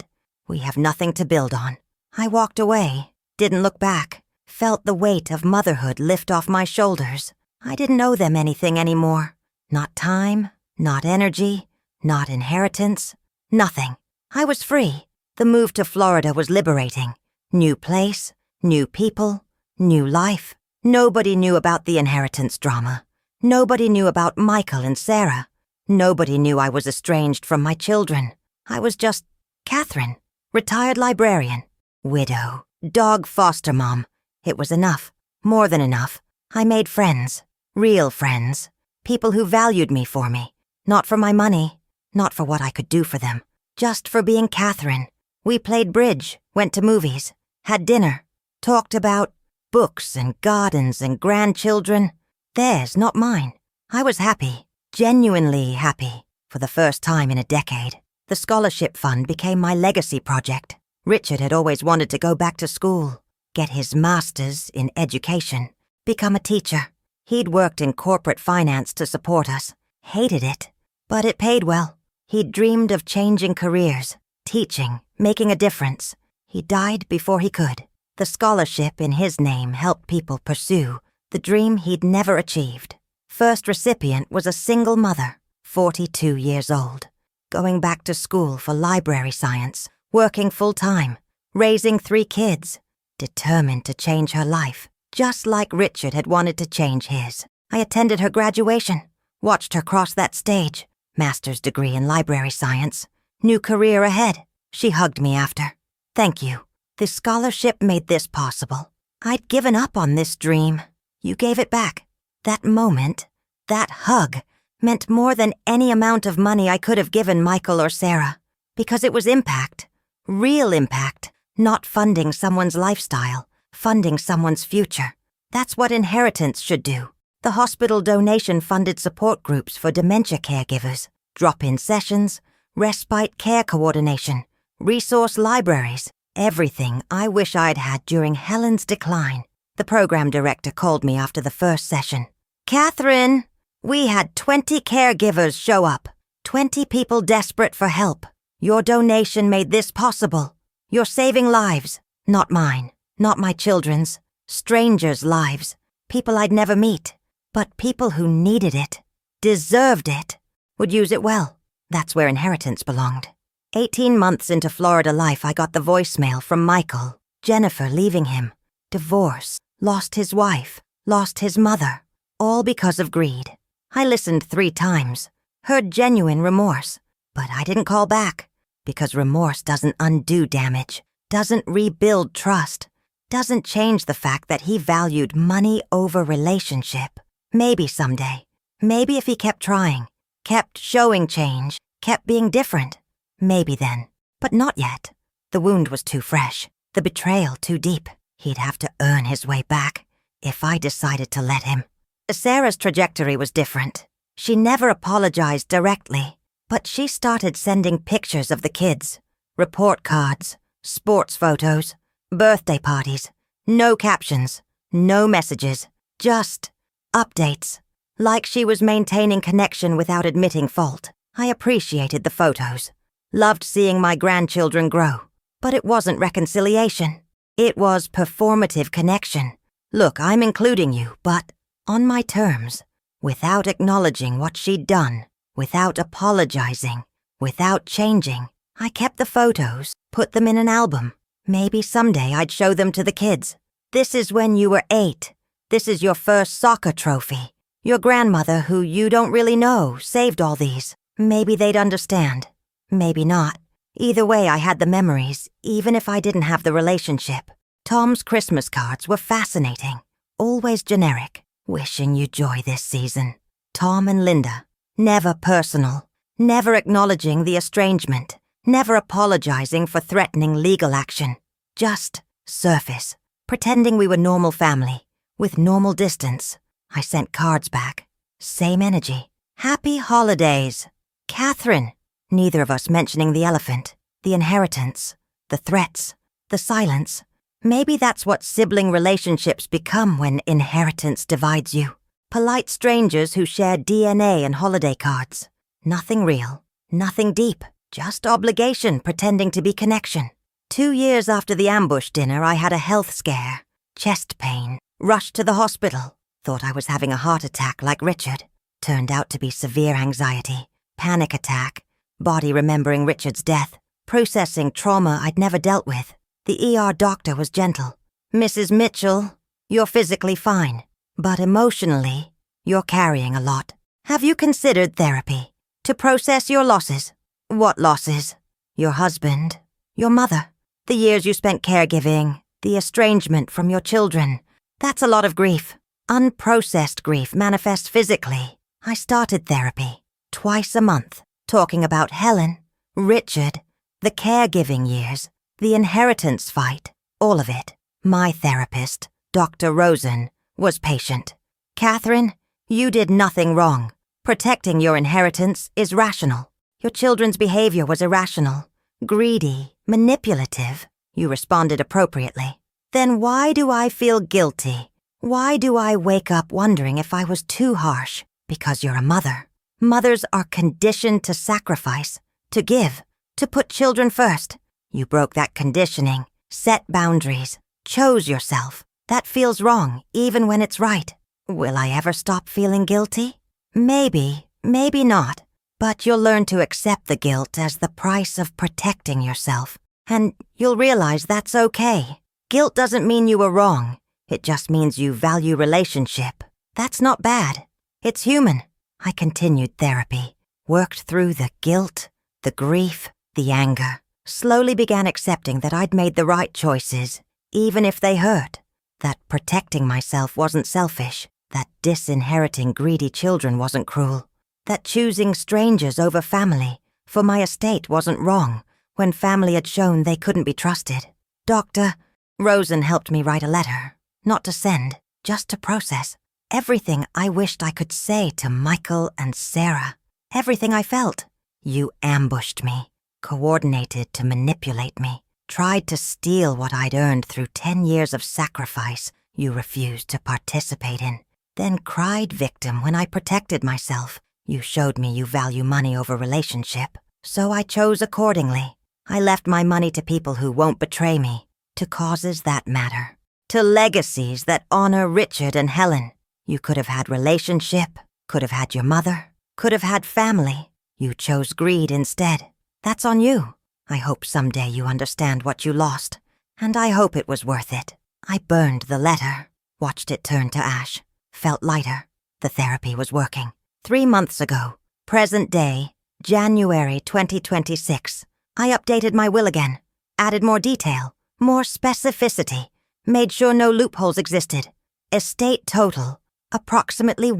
we have nothing to build on. I walked away, didn't look back, felt the weight of motherhood lift off my shoulders. I didn't owe them anything anymore. Not time, not energy, not inheritance, nothing. I was free. The move to Florida was liberating. New place, new people, new life. Nobody knew about the inheritance drama. Nobody knew about Michael and Sarah. Nobody knew I was estranged from my children. I was just Catherine, retired librarian, widow, dog foster mom. It was enough, more than enough. I made friends, real friends, people who valued me for me, not for my money, not for what I could do for them, just for being Catherine. We played bridge, went to movies, had dinner, talked about books and gardens and grandchildren. Theirs, not mine. I was happy, genuinely happy, for the first time in a decade. The scholarship fund became my legacy project. Richard had always wanted to go back to school, get his master's in education, become a teacher. He'd worked in corporate finance to support us, hated it, but it paid well. He'd dreamed of changing careers, teaching, making a difference. He died before he could. The scholarship in his name helped people pursue the dream he'd never achieved. First recipient was a single mother, 42 years old, going back to school for library science, working full-time, raising 3 kids, determined to change her life, just like Richard had wanted to change his. I attended her graduation, watched her cross that stage, master's degree in library science, new career ahead. She hugged me after. Thank you. The scholarship made this possible. I'd given up on this dream. You gave it back. That moment, that hug, meant more than any amount of money I could have given Michael or Sarah. Because it was impact. Real impact. Not funding someone's lifestyle. Funding someone's future. That's what inheritance should do. The hospital donation-funded support groups for dementia caregivers. Drop-in sessions. Respite care coordination. Resource libraries. Everything I wish I'd had during Helen's decline. The program director called me after the first session. Catherine, we had 20 caregivers show up. 20 people desperate for help. Your donation made this possible. You're saving lives. Not mine. Not my children's. Strangers' lives. People I'd never meet. But people who needed it. Deserved it. Would use it well. That's where inheritance belonged. 18 months into Florida life, I got the voicemail from Michael. Jennifer leaving him. Divorce. Lost his wife. Lost his mother. All because of greed. I listened 3 times. Heard genuine remorse. But I didn't call back. Because remorse doesn't undo damage. Doesn't rebuild trust. Doesn't change the fact that he valued money over relationship. Maybe someday. Maybe if he kept trying. Kept showing change. Kept being different. Maybe then. But not yet. The wound was too fresh. The betrayal too deep. He'd have to earn his way back if I decided to let him. Sarah's trajectory was different. She never apologized directly, but she started sending pictures of the kids, report cards, sports photos, birthday parties, no captions, no messages, just updates, like she was maintaining connection without admitting fault. I appreciated the photos, loved seeing my grandchildren grow, but it wasn't reconciliation. It was performative connection. Look, I'm including you, but on my terms, without acknowledging what she'd done, without apologizing, without changing. I kept the photos, put them in an album. Maybe someday I'd show them to the kids. This is when you were 8. This is your first soccer trophy. Your grandmother, who you don't really know, saved all these. Maybe they'd understand. Maybe not. Either way, I had the memories, even if I didn't have the relationship. Tom's Christmas cards were fascinating. Always generic. Wishing you joy this season. Tom and Linda. Never personal. Never acknowledging the estrangement. Never apologizing for threatening legal action. Just surface. Pretending we were normal family. With normal distance. I sent cards back. Same energy. Happy holidays. Catherine. Neither of us mentioning the elephant, the inheritance, the threats, the silence. Maybe that's what sibling relationships become when inheritance divides you. Polite strangers who share DNA and holiday cards. Nothing real, nothing deep, just obligation pretending to be connection. 2 years after the ambush dinner, I had a health scare. Chest pain. Rushed to the hospital. Thought I was having a heart attack like Richard. Turned out to be severe anxiety. Panic attack. Body remembering Richard's death. Processing trauma I'd never dealt with. The ER doctor was gentle. Mrs. Mitchell, you're physically fine. But emotionally, you're carrying a lot. Have you considered therapy? To process your losses? What losses? Your husband. Your mother. The years you spent caregiving. The estrangement from your children. That's a lot of grief. Unprocessed grief manifests physically. I started therapy. Twice a month. Talking about Helen, Richard, the caregiving years, the inheritance fight, all of it. My therapist, Dr. Rosen, was patient. Catherine, you did nothing wrong. Protecting your inheritance is rational. Your children's behavior was irrational, greedy, manipulative. You responded appropriately. Then why do I feel guilty? Why do I wake up wondering if I was too harsh? Because you're a mother. Mothers are conditioned to sacrifice, to give, to put children first. You broke that conditioning, set boundaries, chose yourself. That feels wrong, even when it's right. Will I ever stop feeling guilty? Maybe, maybe not. But you'll learn to accept the guilt as the price of protecting yourself. And you'll realize that's okay. Guilt doesn't mean you were wrong. It just means you value relationship. That's not bad. It's human. I continued therapy, worked through the guilt, the grief, the anger, slowly began accepting that I'd made the right choices, even if they hurt, that protecting myself wasn't selfish, that disinheriting greedy children wasn't cruel, that choosing strangers over family for my estate wasn't wrong when family had shown they couldn't be trusted. Dr. Rosen helped me write a letter, not to send, just to process. Everything I wished I could say to Michael and Sarah. Everything I felt. You ambushed me, coordinated to manipulate me, tried to steal what I'd earned through 10 years of sacrifice you refused to participate in, then cried victim when I protected myself. You showed me you value money over relationship, so I chose accordingly. I left my money to people who won't betray me, to causes that matter, to legacies that honor Richard and Helen. You could have had relationship, could have had your mother, could have had family. You chose greed instead. That's on you. I hope someday you understand what you lost, and I hope it was worth it. I burned the letter, watched it turn to ash, felt lighter. The therapy was working. 3 months ago, present day, January 2026, I updated my will again, added more detail, more specificity, made sure no loopholes existed. Estate total, approximately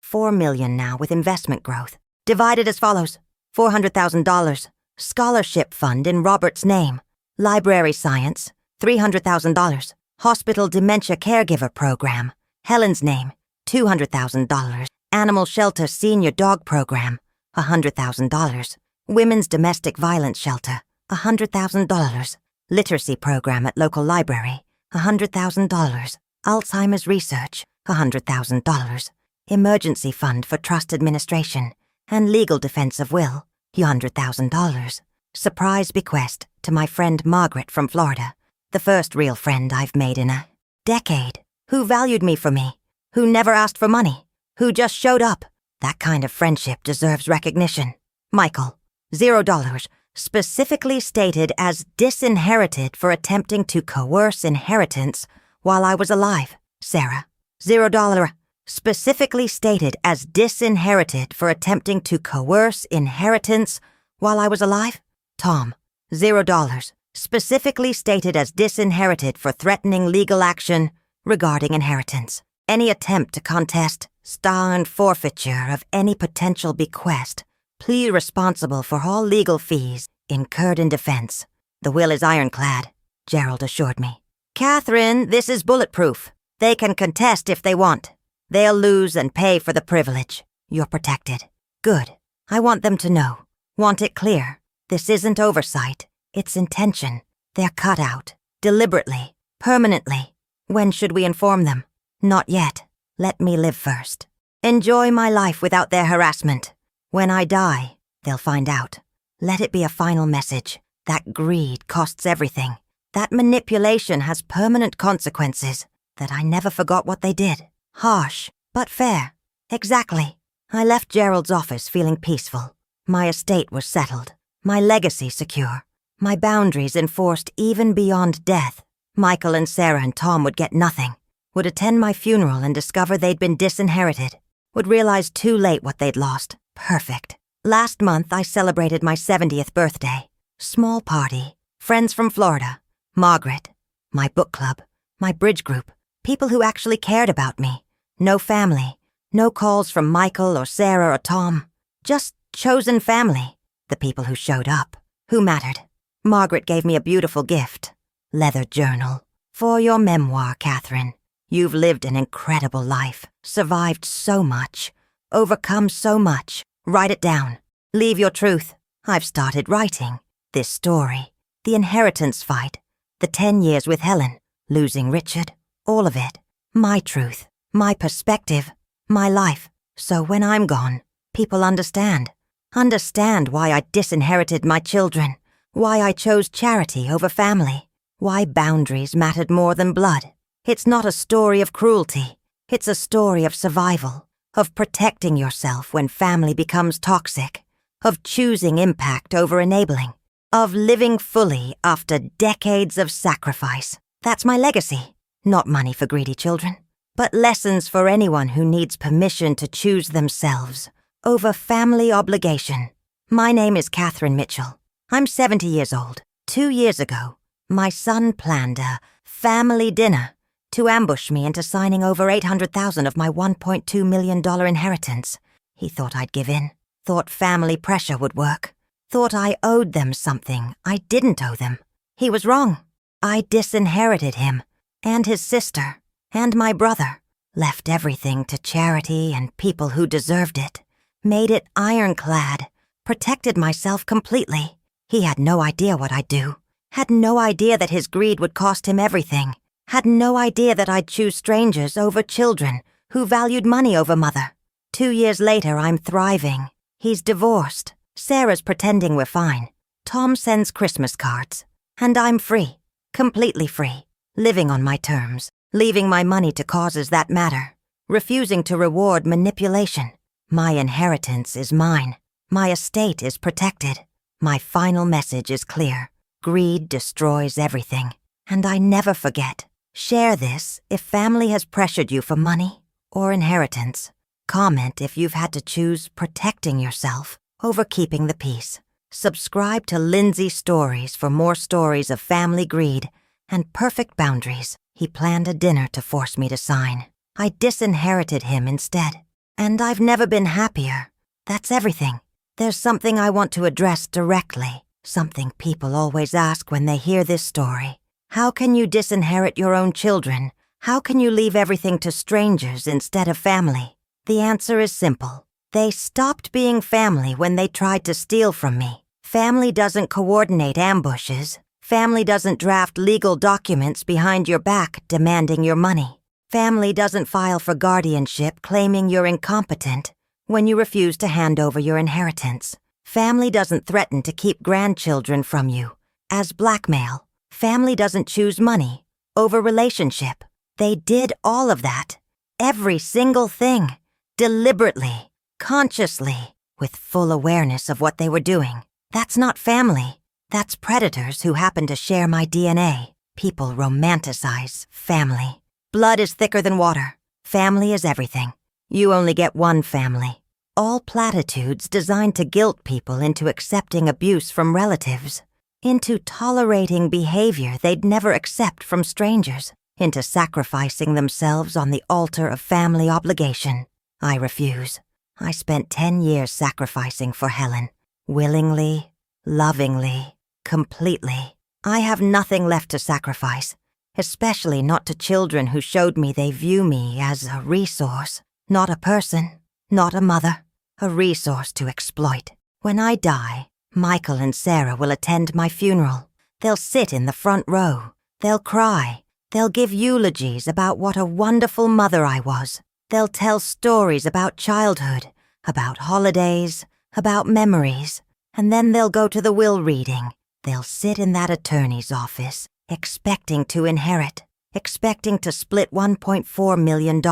4 million now with investment growth. Divided as follows: $400,000, scholarship fund in Robert's name, library science, $300,000, hospital dementia caregiver program, Helen's name, $200,000, animal shelter senior dog program, $100,000, women's domestic violence shelter, $100,000, literacy program at local library, $100,000, Alzheimer's research, $100,000, emergency fund for trust administration, and legal defense of will, $100,000. Surprise bequest to my friend Margaret from Florida, the first real friend I've made in a decade, who valued me for me, who never asked for money, who just showed up. That kind of friendship deserves recognition. Michael, $0, specifically stated as disinherited for attempting to coerce inheritance while I was alive. Sarah, $0, specifically stated as disinherited for attempting to coerce inheritance while I was alive? Tom, $0, specifically stated as disinherited for threatening legal action regarding inheritance. Any attempt to contest, and forfeiture of any potential bequest, plead responsible for all legal fees incurred in defense. The will is ironclad, Gerald assured me. Catherine, this is bulletproof. They can contest if they want. They'll lose and pay for the privilege. You're protected. Good. I want them to know. Want it clear. This isn't oversight. It's intention. They're cut out. Deliberately. Permanently. When should we inform them? Not yet. Let me live first. Enjoy my life without their harassment. When I die, they'll find out. Let it be a final message. That greed costs everything. That manipulation has permanent consequences. That I never forgot what they did. Harsh, but fair. Exactly. I left Gerald's office feeling peaceful. My estate was settled. My legacy secure. My boundaries enforced even beyond death. Michael and Sarah and Tom would get nothing. Would attend my funeral and discover they'd been disinherited. Would realize too late what they'd lost. Perfect. Last month I celebrated my 70th birthday. Small party. Friends from Florida. Margaret. My book club. My bridge group. People who actually cared about me. No family. No calls from Michael or Sarah or Tom. Just chosen family. The people who showed up. Who mattered. Margaret gave me a beautiful gift. Leather journal. For your memoir, Catherine. You've lived an incredible life. Survived so much. Overcome so much. Write it down. Leave your truth. I've started writing. This story. The inheritance fight. The 10 years with Helen. Losing Richard. All of it. My truth. My perspective. My life. So when I'm gone, people understand. Understand why I disinherited my children. Why I chose charity over family. Why boundaries mattered more than blood. It's not a story of cruelty. It's a story of survival. Of protecting yourself when family becomes toxic. Of choosing impact over enabling. Of living fully after decades of sacrifice. That's my legacy. Not money for greedy children, but lessons for anyone who needs permission to choose themselves over family obligation. My name is Catherine Mitchell. I'm 70 years old. 2 years ago, my son planned a family dinner to ambush me into signing over $800,000 of my $1.2 million inheritance. He thought I'd give in. Thought family pressure would work. Thought I owed them something I didn't owe them. He was wrong. I disinherited him. And his sister, and my brother, left everything to charity and people who deserved it, made it ironclad, protected myself completely. He had no idea what I'd do, had no idea that his greed would cost him everything, had no idea that I'd choose strangers over children who valued money over mother. 2 years later, I'm thriving. He's divorced. Sarah's pretending we're fine. Tom sends Christmas cards. And I'm free, completely free. Living on my terms, leaving my money to causes that matter, refusing to reward manipulation. My inheritance is mine. My estate is protected. My final message is clear. Greed destroys everything. And I never forget. Share this if family has pressured you for money or inheritance. Comment if you've had to choose protecting yourself over keeping the peace. Subscribe to Lindsay Stories for more stories of family greed and perfect boundaries. He planned a dinner to force me to sign. I disinherited him instead. And I've never been happier. That's everything. There's something I want to address directly. Something people always ask when they hear this story. How can you disinherit your own children? How can you leave everything to strangers instead of family? The answer is simple. They stopped being family when they tried to steal from me. Family doesn't coordinate ambushes. Family doesn't draft legal documents behind your back demanding your money. Family doesn't file for guardianship claiming you're incompetent when you refuse to hand over your inheritance. Family doesn't threaten to keep grandchildren from you as blackmail. Family doesn't choose money over relationship. They did all of that. Every single thing. Deliberately. Consciously. With full awareness of what they were doing. That's not family. That's predators who happen to share my DNA. People romanticize family. Blood is thicker than water. Family is everything. You only get one family. All platitudes designed to guilt people into accepting abuse from relatives, into tolerating behavior they'd never accept from strangers, into sacrificing themselves on the altar of family obligation. I refuse. I spent 10 years sacrificing for Helen. Willingly, lovingly, completely. I have nothing left to sacrifice, especially not to children who showed me they view me as a resource, not a person, not a mother, a resource to exploit. When I die, Michael and Sarah will attend my funeral. They'll sit in the front row. They'll cry. They'll give eulogies about what a wonderful mother I was. They'll tell stories about childhood, about holidays, about memories, and then they'll go to the will reading. They'll sit in that attorney's office, expecting to inherit, expecting to split $1.4 million,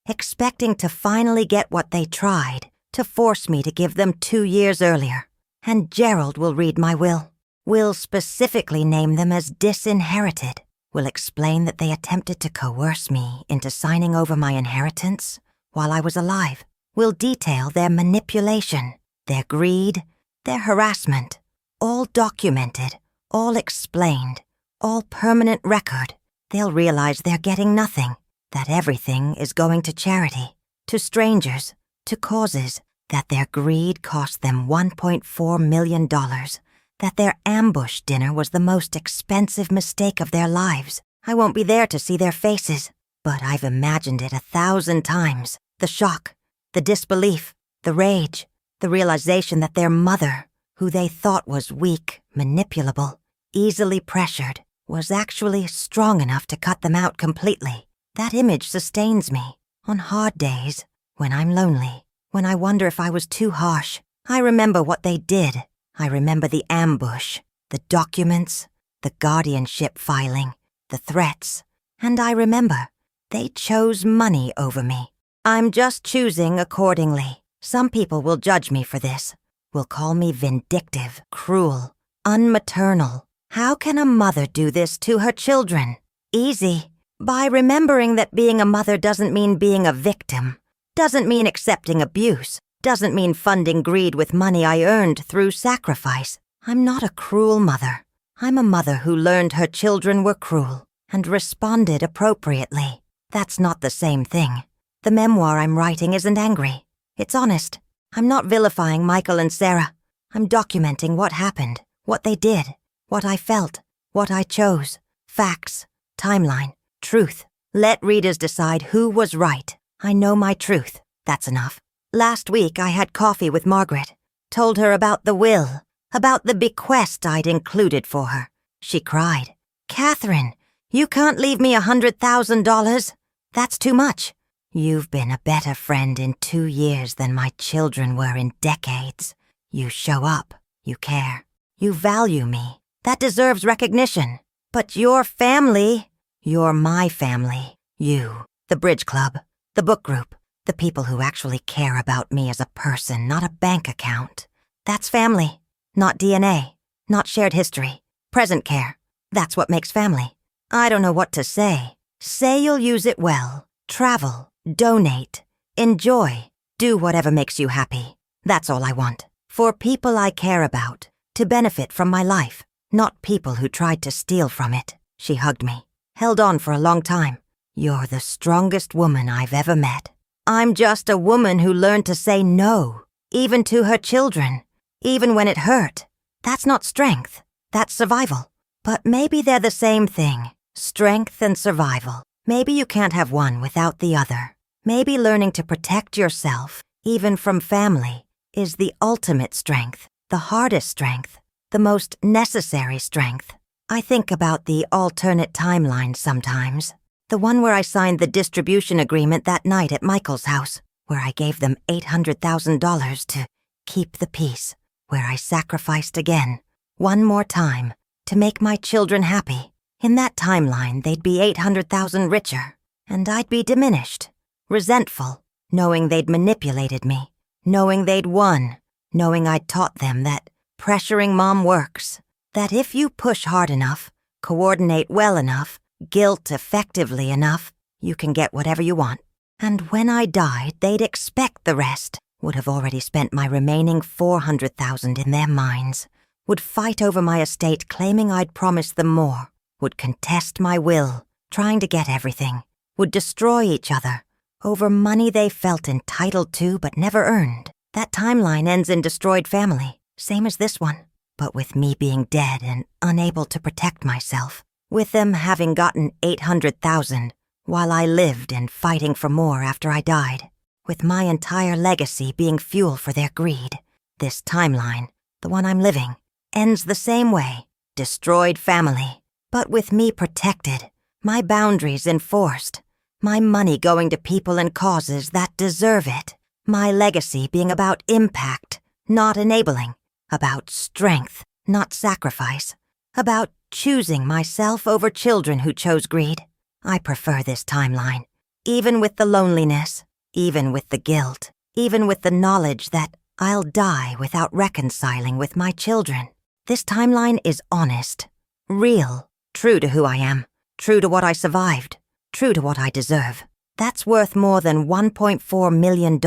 expecting to finally get what they tried, to force me to give them 2 years earlier. And Gerald will read my will specifically name them as disinherited, will explain that they attempted to coerce me into signing over my inheritance while I was alive, will detail their manipulation, their greed, their harassment, all documented, all explained, all permanent record. They'll realize they're getting nothing, that everything is going to charity, to strangers, to causes, that their greed cost them $1.4 million, that their ambush dinner was the most expensive mistake of their lives. I won't be there to see their faces, but I've imagined it 1,000 times. The shock, the disbelief, the rage, the realization that their mother, who they thought was weak, manipulable, easily pressured, was actually strong enough to cut them out completely. That image sustains me. On hard days, when I'm lonely, when I wonder if I was too harsh, I remember what they did. I remember the ambush, the documents, the guardianship filing, the threats, and I remember they chose money over me. I'm just choosing accordingly. Some people will judge me for this, will call me vindictive, cruel, unmaternal. How can a mother do this to her children? Easy. By remembering that being a mother doesn't mean being a victim, doesn't mean accepting abuse, doesn't mean funding greed with money I earned through sacrifice. I'm not a cruel mother. I'm a mother who learned her children were cruel and responded appropriately. That's not the same thing. The memoir I'm writing isn't angry. It's honest. I'm not vilifying Michael and Sarah. I'm documenting what happened, what they did, what I felt, what I chose. Facts, timeline, truth. Let readers decide who was right. I know my truth. That's enough. Last week I had coffee with Margaret. Told her about the will, about the bequest I'd included for her. She cried. "Catherine, you can't leave me $100,000. That's too much. You've been a better friend in 2 years than my children were in decades. You show up. You care. You value me. That deserves recognition. But your family, you're my family. You, the bridge club, the book group, the people who actually care about me as a person, not a bank account. That's family, not DNA, not shared history, present care. That's what makes family. I don't know what to say. Say you'll use it well. Travel, donate, enjoy, do whatever makes you happy. That's all I want. For people I care about, to benefit from my life, not people who tried to steal from it." She hugged me, held on for a long time. "You're the strongest woman I've ever met." I'm just a woman who learned to say no, even to her children, even when it hurt. That's not strength, that's survival. But maybe they're the same thing, strength and survival. Maybe you can't have one without the other. Maybe learning to protect yourself, even from family, is the ultimate strength, the hardest strength, the most necessary strength. I think about the alternate timeline sometimes. The one where I signed the distribution agreement that night at Michael's house, where I gave them $800,000 to keep the peace, where I sacrificed again, one more time, to make my children happy. In that timeline, they'd be $800,000 richer, and I'd be diminished, resentful, knowing they'd manipulated me, knowing they'd won, knowing I'd taught them that pressuring mom works, that if you push hard enough, coordinate well enough, guilt effectively enough, you can get whatever you want. And when I died, they'd expect the rest. Would have already spent my remaining $400,000 in their minds. Would fight over my estate claiming I'd promised them more. Would contest my will, trying to get everything. Would destroy each other over money they felt entitled to but never earned. That timeline ends in destroyed family, same as this one. But with me being dead and unable to protect myself. With them having gotten $800,000 while I lived and fighting for more after I died. With my entire legacy being fuel for their greed. This timeline, the one I'm living, ends the same way. Destroyed family. But with me protected, my boundaries enforced, my money going to people and causes that deserve it. My legacy being about impact, not enabling. About strength, not sacrifice. About choosing myself over children who chose greed. I prefer this timeline, even with the loneliness, even with the guilt, even with the knowledge that I'll die without reconciling with my children. This timeline is honest, real, true to who I am, true to what I survived, true to what I deserve. That's worth more than $1.4 million.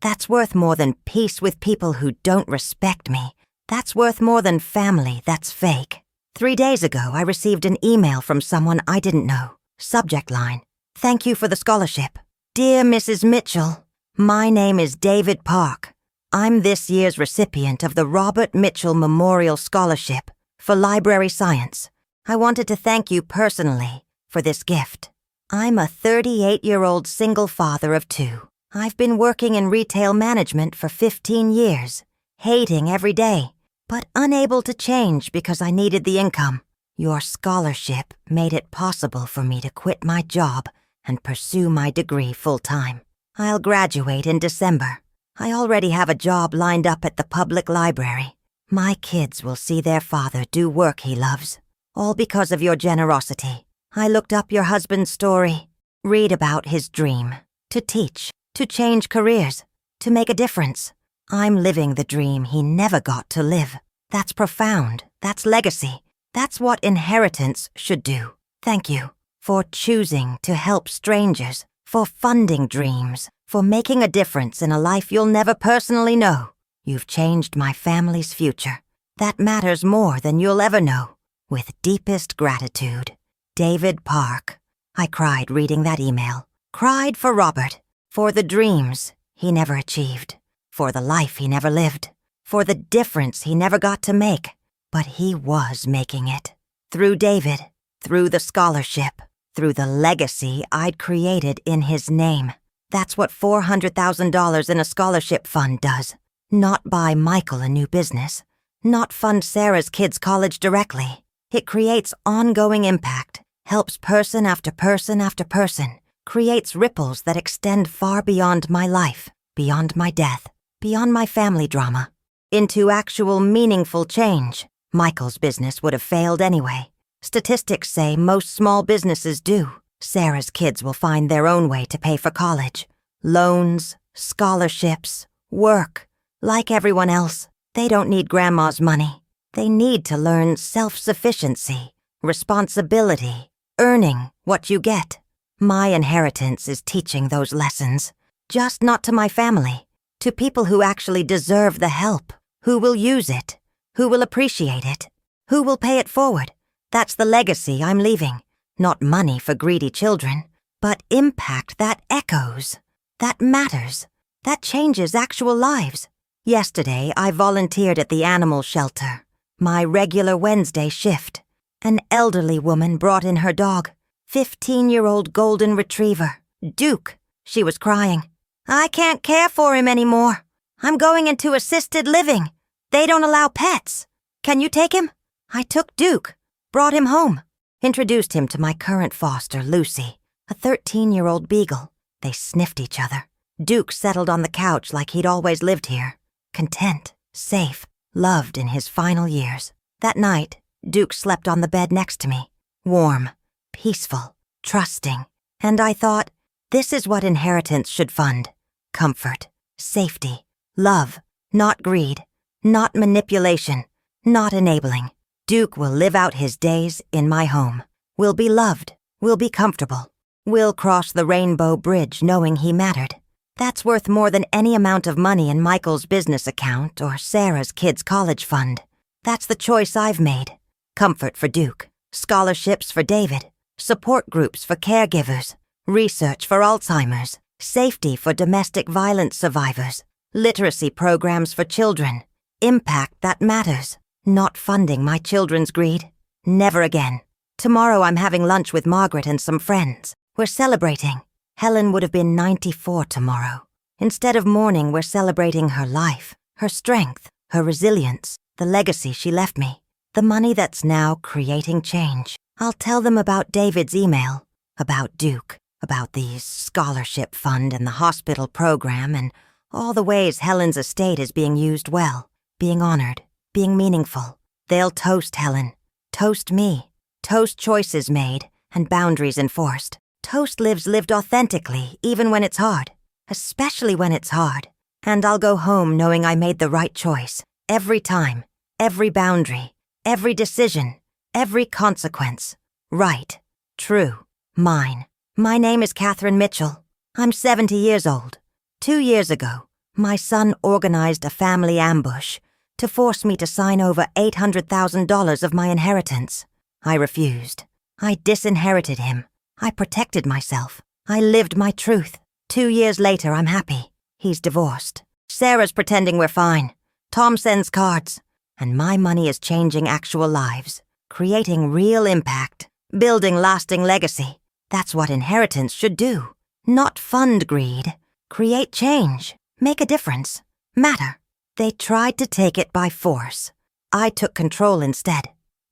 That's worth more than peace with people who don't respect me. That's worth more than family that's fake. 3 days ago, I received an email from someone I didn't know. Subject line, "Thank you for the scholarship. Dear Mrs. Mitchell, my name is David Park. I'm this year's recipient of the Robert Mitchell Memorial Scholarship for Library Science. I wanted to thank you personally for this gift. I'm a 38-year-old single father of 2. I've been working in retail management for 15 years, hating every day, but unable to change because I needed the income. Your scholarship made it possible for me to quit my job and pursue my degree full-time. I'll graduate in December. I already have a job lined up at the public library. My kids will see their father do work he loves, all because of your generosity. I looked up your husband's story, read about his dream, to teach, to change careers, to make a difference. I'm living the dream he never got to live. That's profound. That's legacy. That's what inheritance should do. Thank you for choosing to help strangers, for funding dreams, for making a difference in a life you'll never personally know. You've changed my family's future. That matters more than you'll ever know. With deepest gratitude, David Park." I cried reading that email. Cried for Robert, for the dreams he never achieved, for the life he never lived, for the difference he never got to make. But he was making it. Through David, through the scholarship, through the legacy I'd created in his name. That's what $400,000 in a scholarship fund does. Not buy Michael a new business. Not fund Sarah's kids' college directly. It creates ongoing impact, helps person after person after person, creates ripples that extend far beyond my life, beyond my death, beyond my family drama, into actual meaningful change. Michael's business would have failed anyway. Statistics say most small businesses do. Sarah's kids will find their own way to pay for college. Loans, scholarships, work. Like everyone else, they don't need grandma's money. They need to learn self-sufficiency, responsibility, earning what you get. My inheritance is teaching those lessons, just not to my family, to people who actually deserve the help, who will use it, who will appreciate it, who will pay it forward. That's the legacy I'm leaving. Not money for greedy children, but impact that echoes, that matters, that changes actual lives. Yesterday, I volunteered at the animal shelter, my regular Wednesday shift. An elderly woman brought in her dog, 15-year-old golden retriever, Duke. She was crying. "I can't care for him anymore. I'm going into assisted living. They don't allow pets. Can you take him?" I took Duke, brought him home, introduced him to my current foster, Lucy, a 13-year-old beagle. They sniffed each other. Duke settled on the couch like he'd always lived here, content, safe, loved in his final years. That night, Duke slept on the bed next to me, warm, peaceful, trusting. And I thought, this is what inheritance should fund. Comfort, safety, love, not greed, not manipulation, not enabling. Duke will live out his days in my home. We'll be loved. We'll be comfortable. We'll cross the Rainbow Bridge knowing he mattered. That's worth more than any amount of money in Michael's business account or Sarah's kids' college fund. That's the choice I've made. Comfort for Duke, scholarships for David, support groups for caregivers, research for Alzheimer's, safety for domestic violence survivors, literacy programs for children, impact that matters, not funding my children's greed. Never again. Tomorrow I'm having lunch with Margaret and some friends. We're celebrating. Helen would have been 94 tomorrow. Instead of mourning, we're celebrating her life, her strength, her resilience, the legacy she left me, the money that's now creating change. I'll tell them about David's email, about Duke, about the scholarship fund and the hospital program and all the ways Helen's estate is being used well, being honored, being meaningful. They'll toast Helen, toast me, toast choices made and boundaries enforced. Toast lives lived authentically, even when it's hard, especially when it's hard. And I'll go home knowing I made the right choice, every time, every boundary, every decision, every consequence. Right, true, mine. My name is Catherine Mitchell. I'm 70 years old. 2 years ago, my son organized a family ambush to force me to sign over $800,000 of my inheritance. I refused. I disinherited him. I protected myself. I lived my truth. 2 years later, I'm happy. He's divorced. Sarah's pretending we're fine. Tom sends cards. And my money is changing actual lives, creating real impact, building lasting legacy. That's what inheritance should do. Not fund greed. Create change. Make a difference. Matter. They tried to take it by force. I took control instead.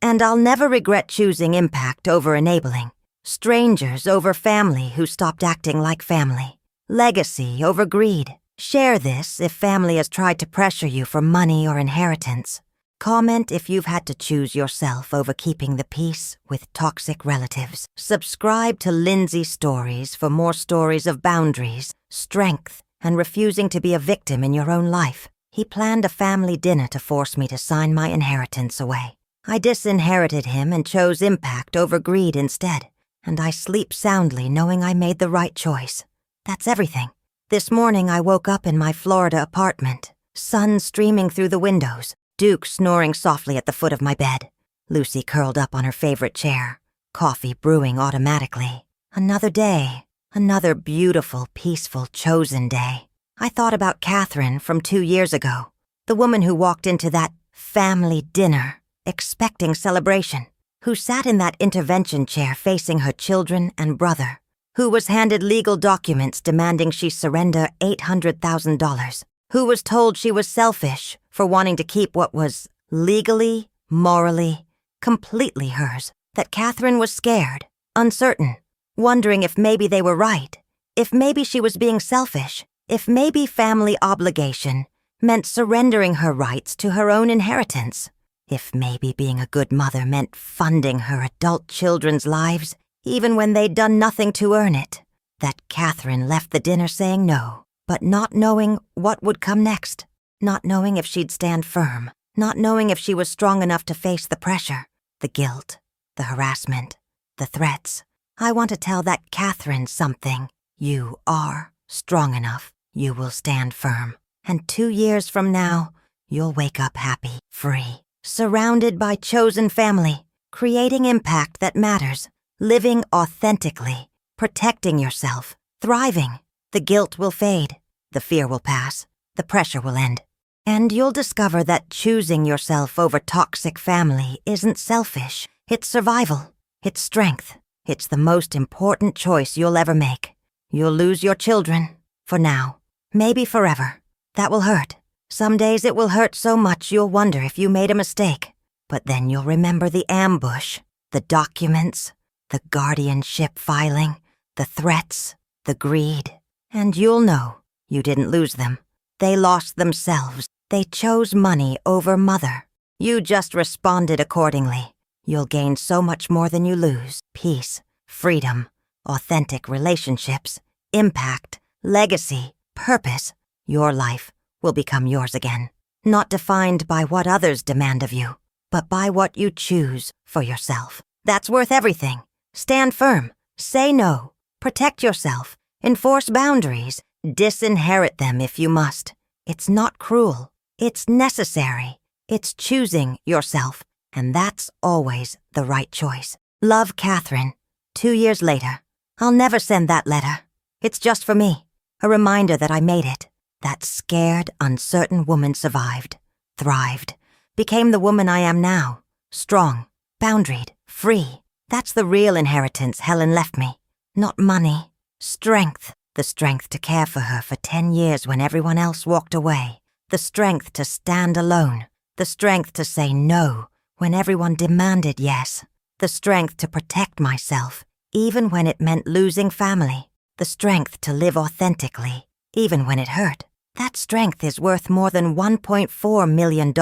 And I'll never regret choosing impact over enabling. Strangers over family who stopped acting like family. Legacy over greed. Share this if family has tried to pressure you for money or inheritance. Comment if you've had to choose yourself over keeping the peace with toxic relatives. Subscribe to Lindsay Stories for more stories of boundaries, strength, and refusing to be a victim in your own life. He planned a family dinner to force me to sign my inheritance away. I disinherited him and chose impact over greed instead. And I sleep soundly knowing I made the right choice. That's everything. This morning I woke up in my Florida apartment, sun streaming through the windows, Duke snoring softly at the foot of my bed, Lucy curled up on her favorite chair, coffee brewing automatically. Another day, another beautiful, peaceful, chosen day. I thought about Catherine from 2 years ago, the woman who walked into that family dinner, expecting celebration, who sat in that intervention chair facing her children and brother, who was handed legal documents demanding she surrender $800,000, who was told she was selfish for wanting to keep what was legally, morally, completely hers, that Catherine was scared, uncertain, wondering if maybe they were right, if maybe she was being selfish, if maybe family obligation meant surrendering her rights to her own inheritance. If maybe being a good mother meant funding her adult children's lives, even when they'd done nothing to earn it. That Catherine left the dinner saying no, but not knowing what would come next. Not knowing if she'd stand firm. Not knowing if she was strong enough to face the pressure, the guilt, the harassment, the threats. I want to tell that Catherine something. You are strong enough. You will stand firm. And 2 years from now, you'll wake up happy, free. Surrounded by chosen family, creating impact that matters, living authentically, protecting yourself, thriving. The guilt will fade, the fear will pass, the pressure will end. And you'll discover that choosing yourself over toxic family isn't selfish. It's survival. It's strength. It's the most important choice you'll ever make. You'll lose your children, for now, maybe forever. That will hurt. Some days it will hurt so much you'll wonder if you made a mistake. But then you'll remember the ambush, the documents, the guardianship filing, the threats, the greed. And you'll know you didn't lose them. They lost themselves. They chose money over mother. You just responded accordingly. You'll gain so much more than you lose. Peace, freedom, authentic relationships, impact, legacy, purpose. Your life will become yours again. Not defined by what others demand of you, but by what you choose for yourself. That's worth everything. Stand firm. Say no. Protect yourself. Enforce boundaries. Disinherit them if you must. It's not cruel. It's necessary. It's choosing yourself. And that's always the right choice. Love, Catherine. 2 years later. I'll never send that letter. It's just for me. A reminder that I made it. That scared, uncertain woman survived. Thrived. Became the woman I am now. Strong. Boundaried. Free. That's the real inheritance Helen left me. Not money. Strength. The strength to care for her for 10 years when everyone else walked away. The strength to stand alone. The strength to say no when everyone demanded yes. The strength to protect myself, even when it meant losing family. The strength to live authentically, even when it hurt. That strength is worth more than $1.4 million.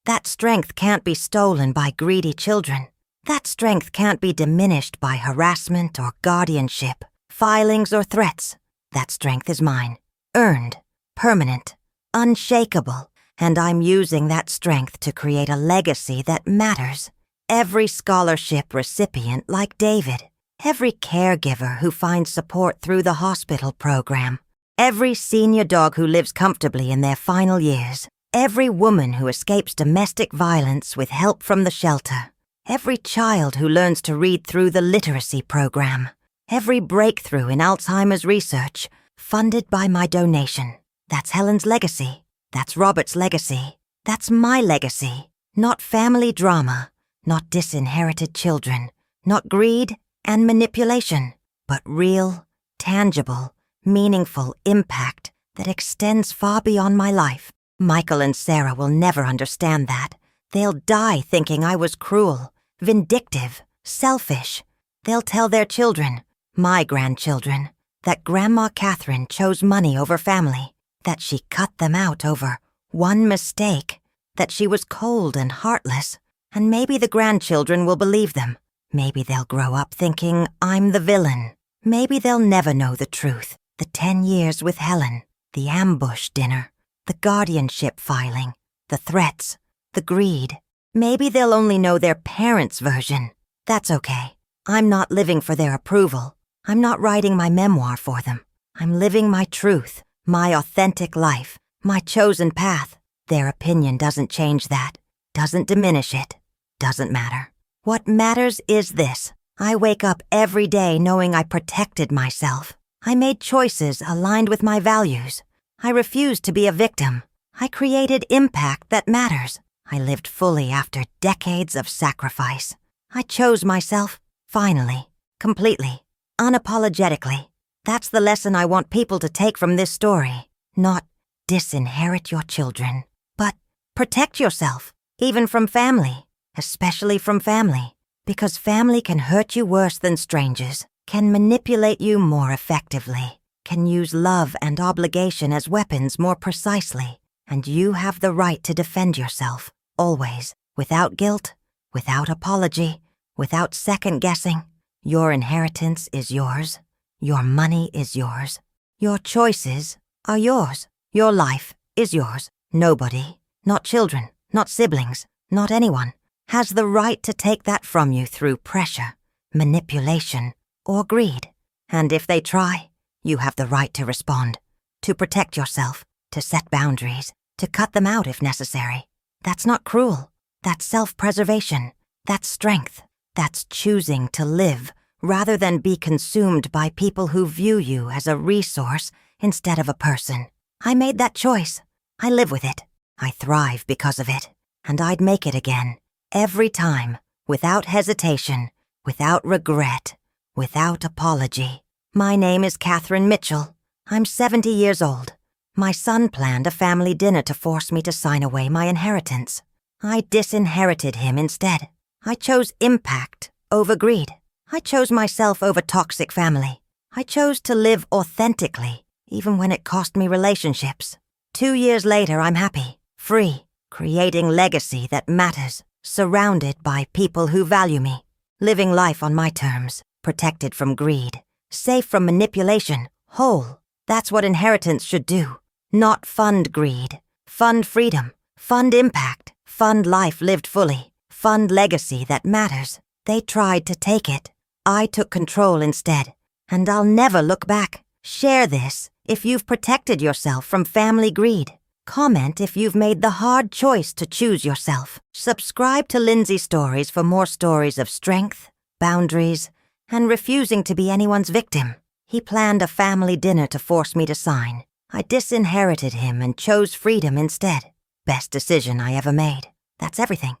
That strength can't be stolen by greedy children. That strength can't be diminished by harassment or guardianship, filings or threats. That strength is mine. Earned, permanent, unshakable. And I'm using that strength to create a legacy that matters. Every scholarship recipient like David. Every caregiver who finds support through the hospital program. Every senior dog who lives comfortably in their final years. Every woman who escapes domestic violence with help from the shelter. Every child who learns to read through the literacy program. Every breakthrough in Alzheimer's research, funded by my donation. That's Helen's legacy. That's Robert's legacy. That's my legacy. Not family drama, not disinherited children, not greed and manipulation, but real, tangible, meaningful impact that extends far beyond my life. Michael and Sarah will never understand that. They'll die thinking I was cruel, vindictive, selfish. They'll tell their children, my grandchildren, that Grandma Catherine chose money over family, that she cut them out over one mistake, that she was cold and heartless, and maybe the grandchildren will believe them. Maybe they'll grow up thinking I'm the villain. Maybe they'll never know the truth. The 10 years with Helen, the ambush dinner, the guardianship filing, the threats, the greed. Maybe they'll only know their parents' version. That's okay. I'm not living for their approval. I'm not writing my memoir for them. I'm living my truth. My authentic life, my chosen path. Their opinion doesn't change that, doesn't diminish it, doesn't matter. What matters is this. I wake up every day knowing I protected myself. I made choices aligned with my values. I refused to be a victim. I created impact that matters. I lived fully after decades of sacrifice. I chose myself, finally, completely, unapologetically. That's the lesson I want people to take from this story. Not disinherit your children, but protect yourself, even from family, especially from family, because family can hurt you worse than strangers, can manipulate you more effectively, can use love and obligation as weapons more precisely, and you have the right to defend yourself, always, without guilt, without apology, without second-guessing. Your inheritance is yours. Your money is yours. Your choices are yours. Your life is yours. Nobody, not children, not siblings, not anyone, has the right to take that from you through pressure, manipulation, or greed. And if they try, you have the right to respond, to protect yourself, to set boundaries, to cut them out if necessary. That's not cruel. That's self-preservation. That's strength. That's choosing to live rather than be consumed by people who view you as a resource instead of a person. I made that choice. I live with it. I thrive because of it. And I'd make it again, every time, without hesitation, without regret, without apology. My name is Catherine Mitchell. I'm 70 years old. My son planned a family dinner to force me to sign away my inheritance. I disinherited him instead. I chose impact over greed. I chose myself over toxic family. I chose to live authentically, even when it cost me relationships. 2 years later, I'm happy, free, creating legacy that matters, surrounded by people who value me, living life on my terms, protected from greed, safe from manipulation, whole. That's what inheritance should do. Not fund greed, fund freedom, fund impact, fund life lived fully, fund legacy that matters. They tried to take it. I took control instead, and I'll never look back. Share this if you've protected yourself from family greed. Comment if you've made the hard choice to choose yourself. Subscribe to Lindsay Stories for more stories of strength, boundaries, and refusing to be anyone's victim. He planned a family dinner to force me to sign. I disinherited him and chose freedom instead. Best decision I ever made. That's everything.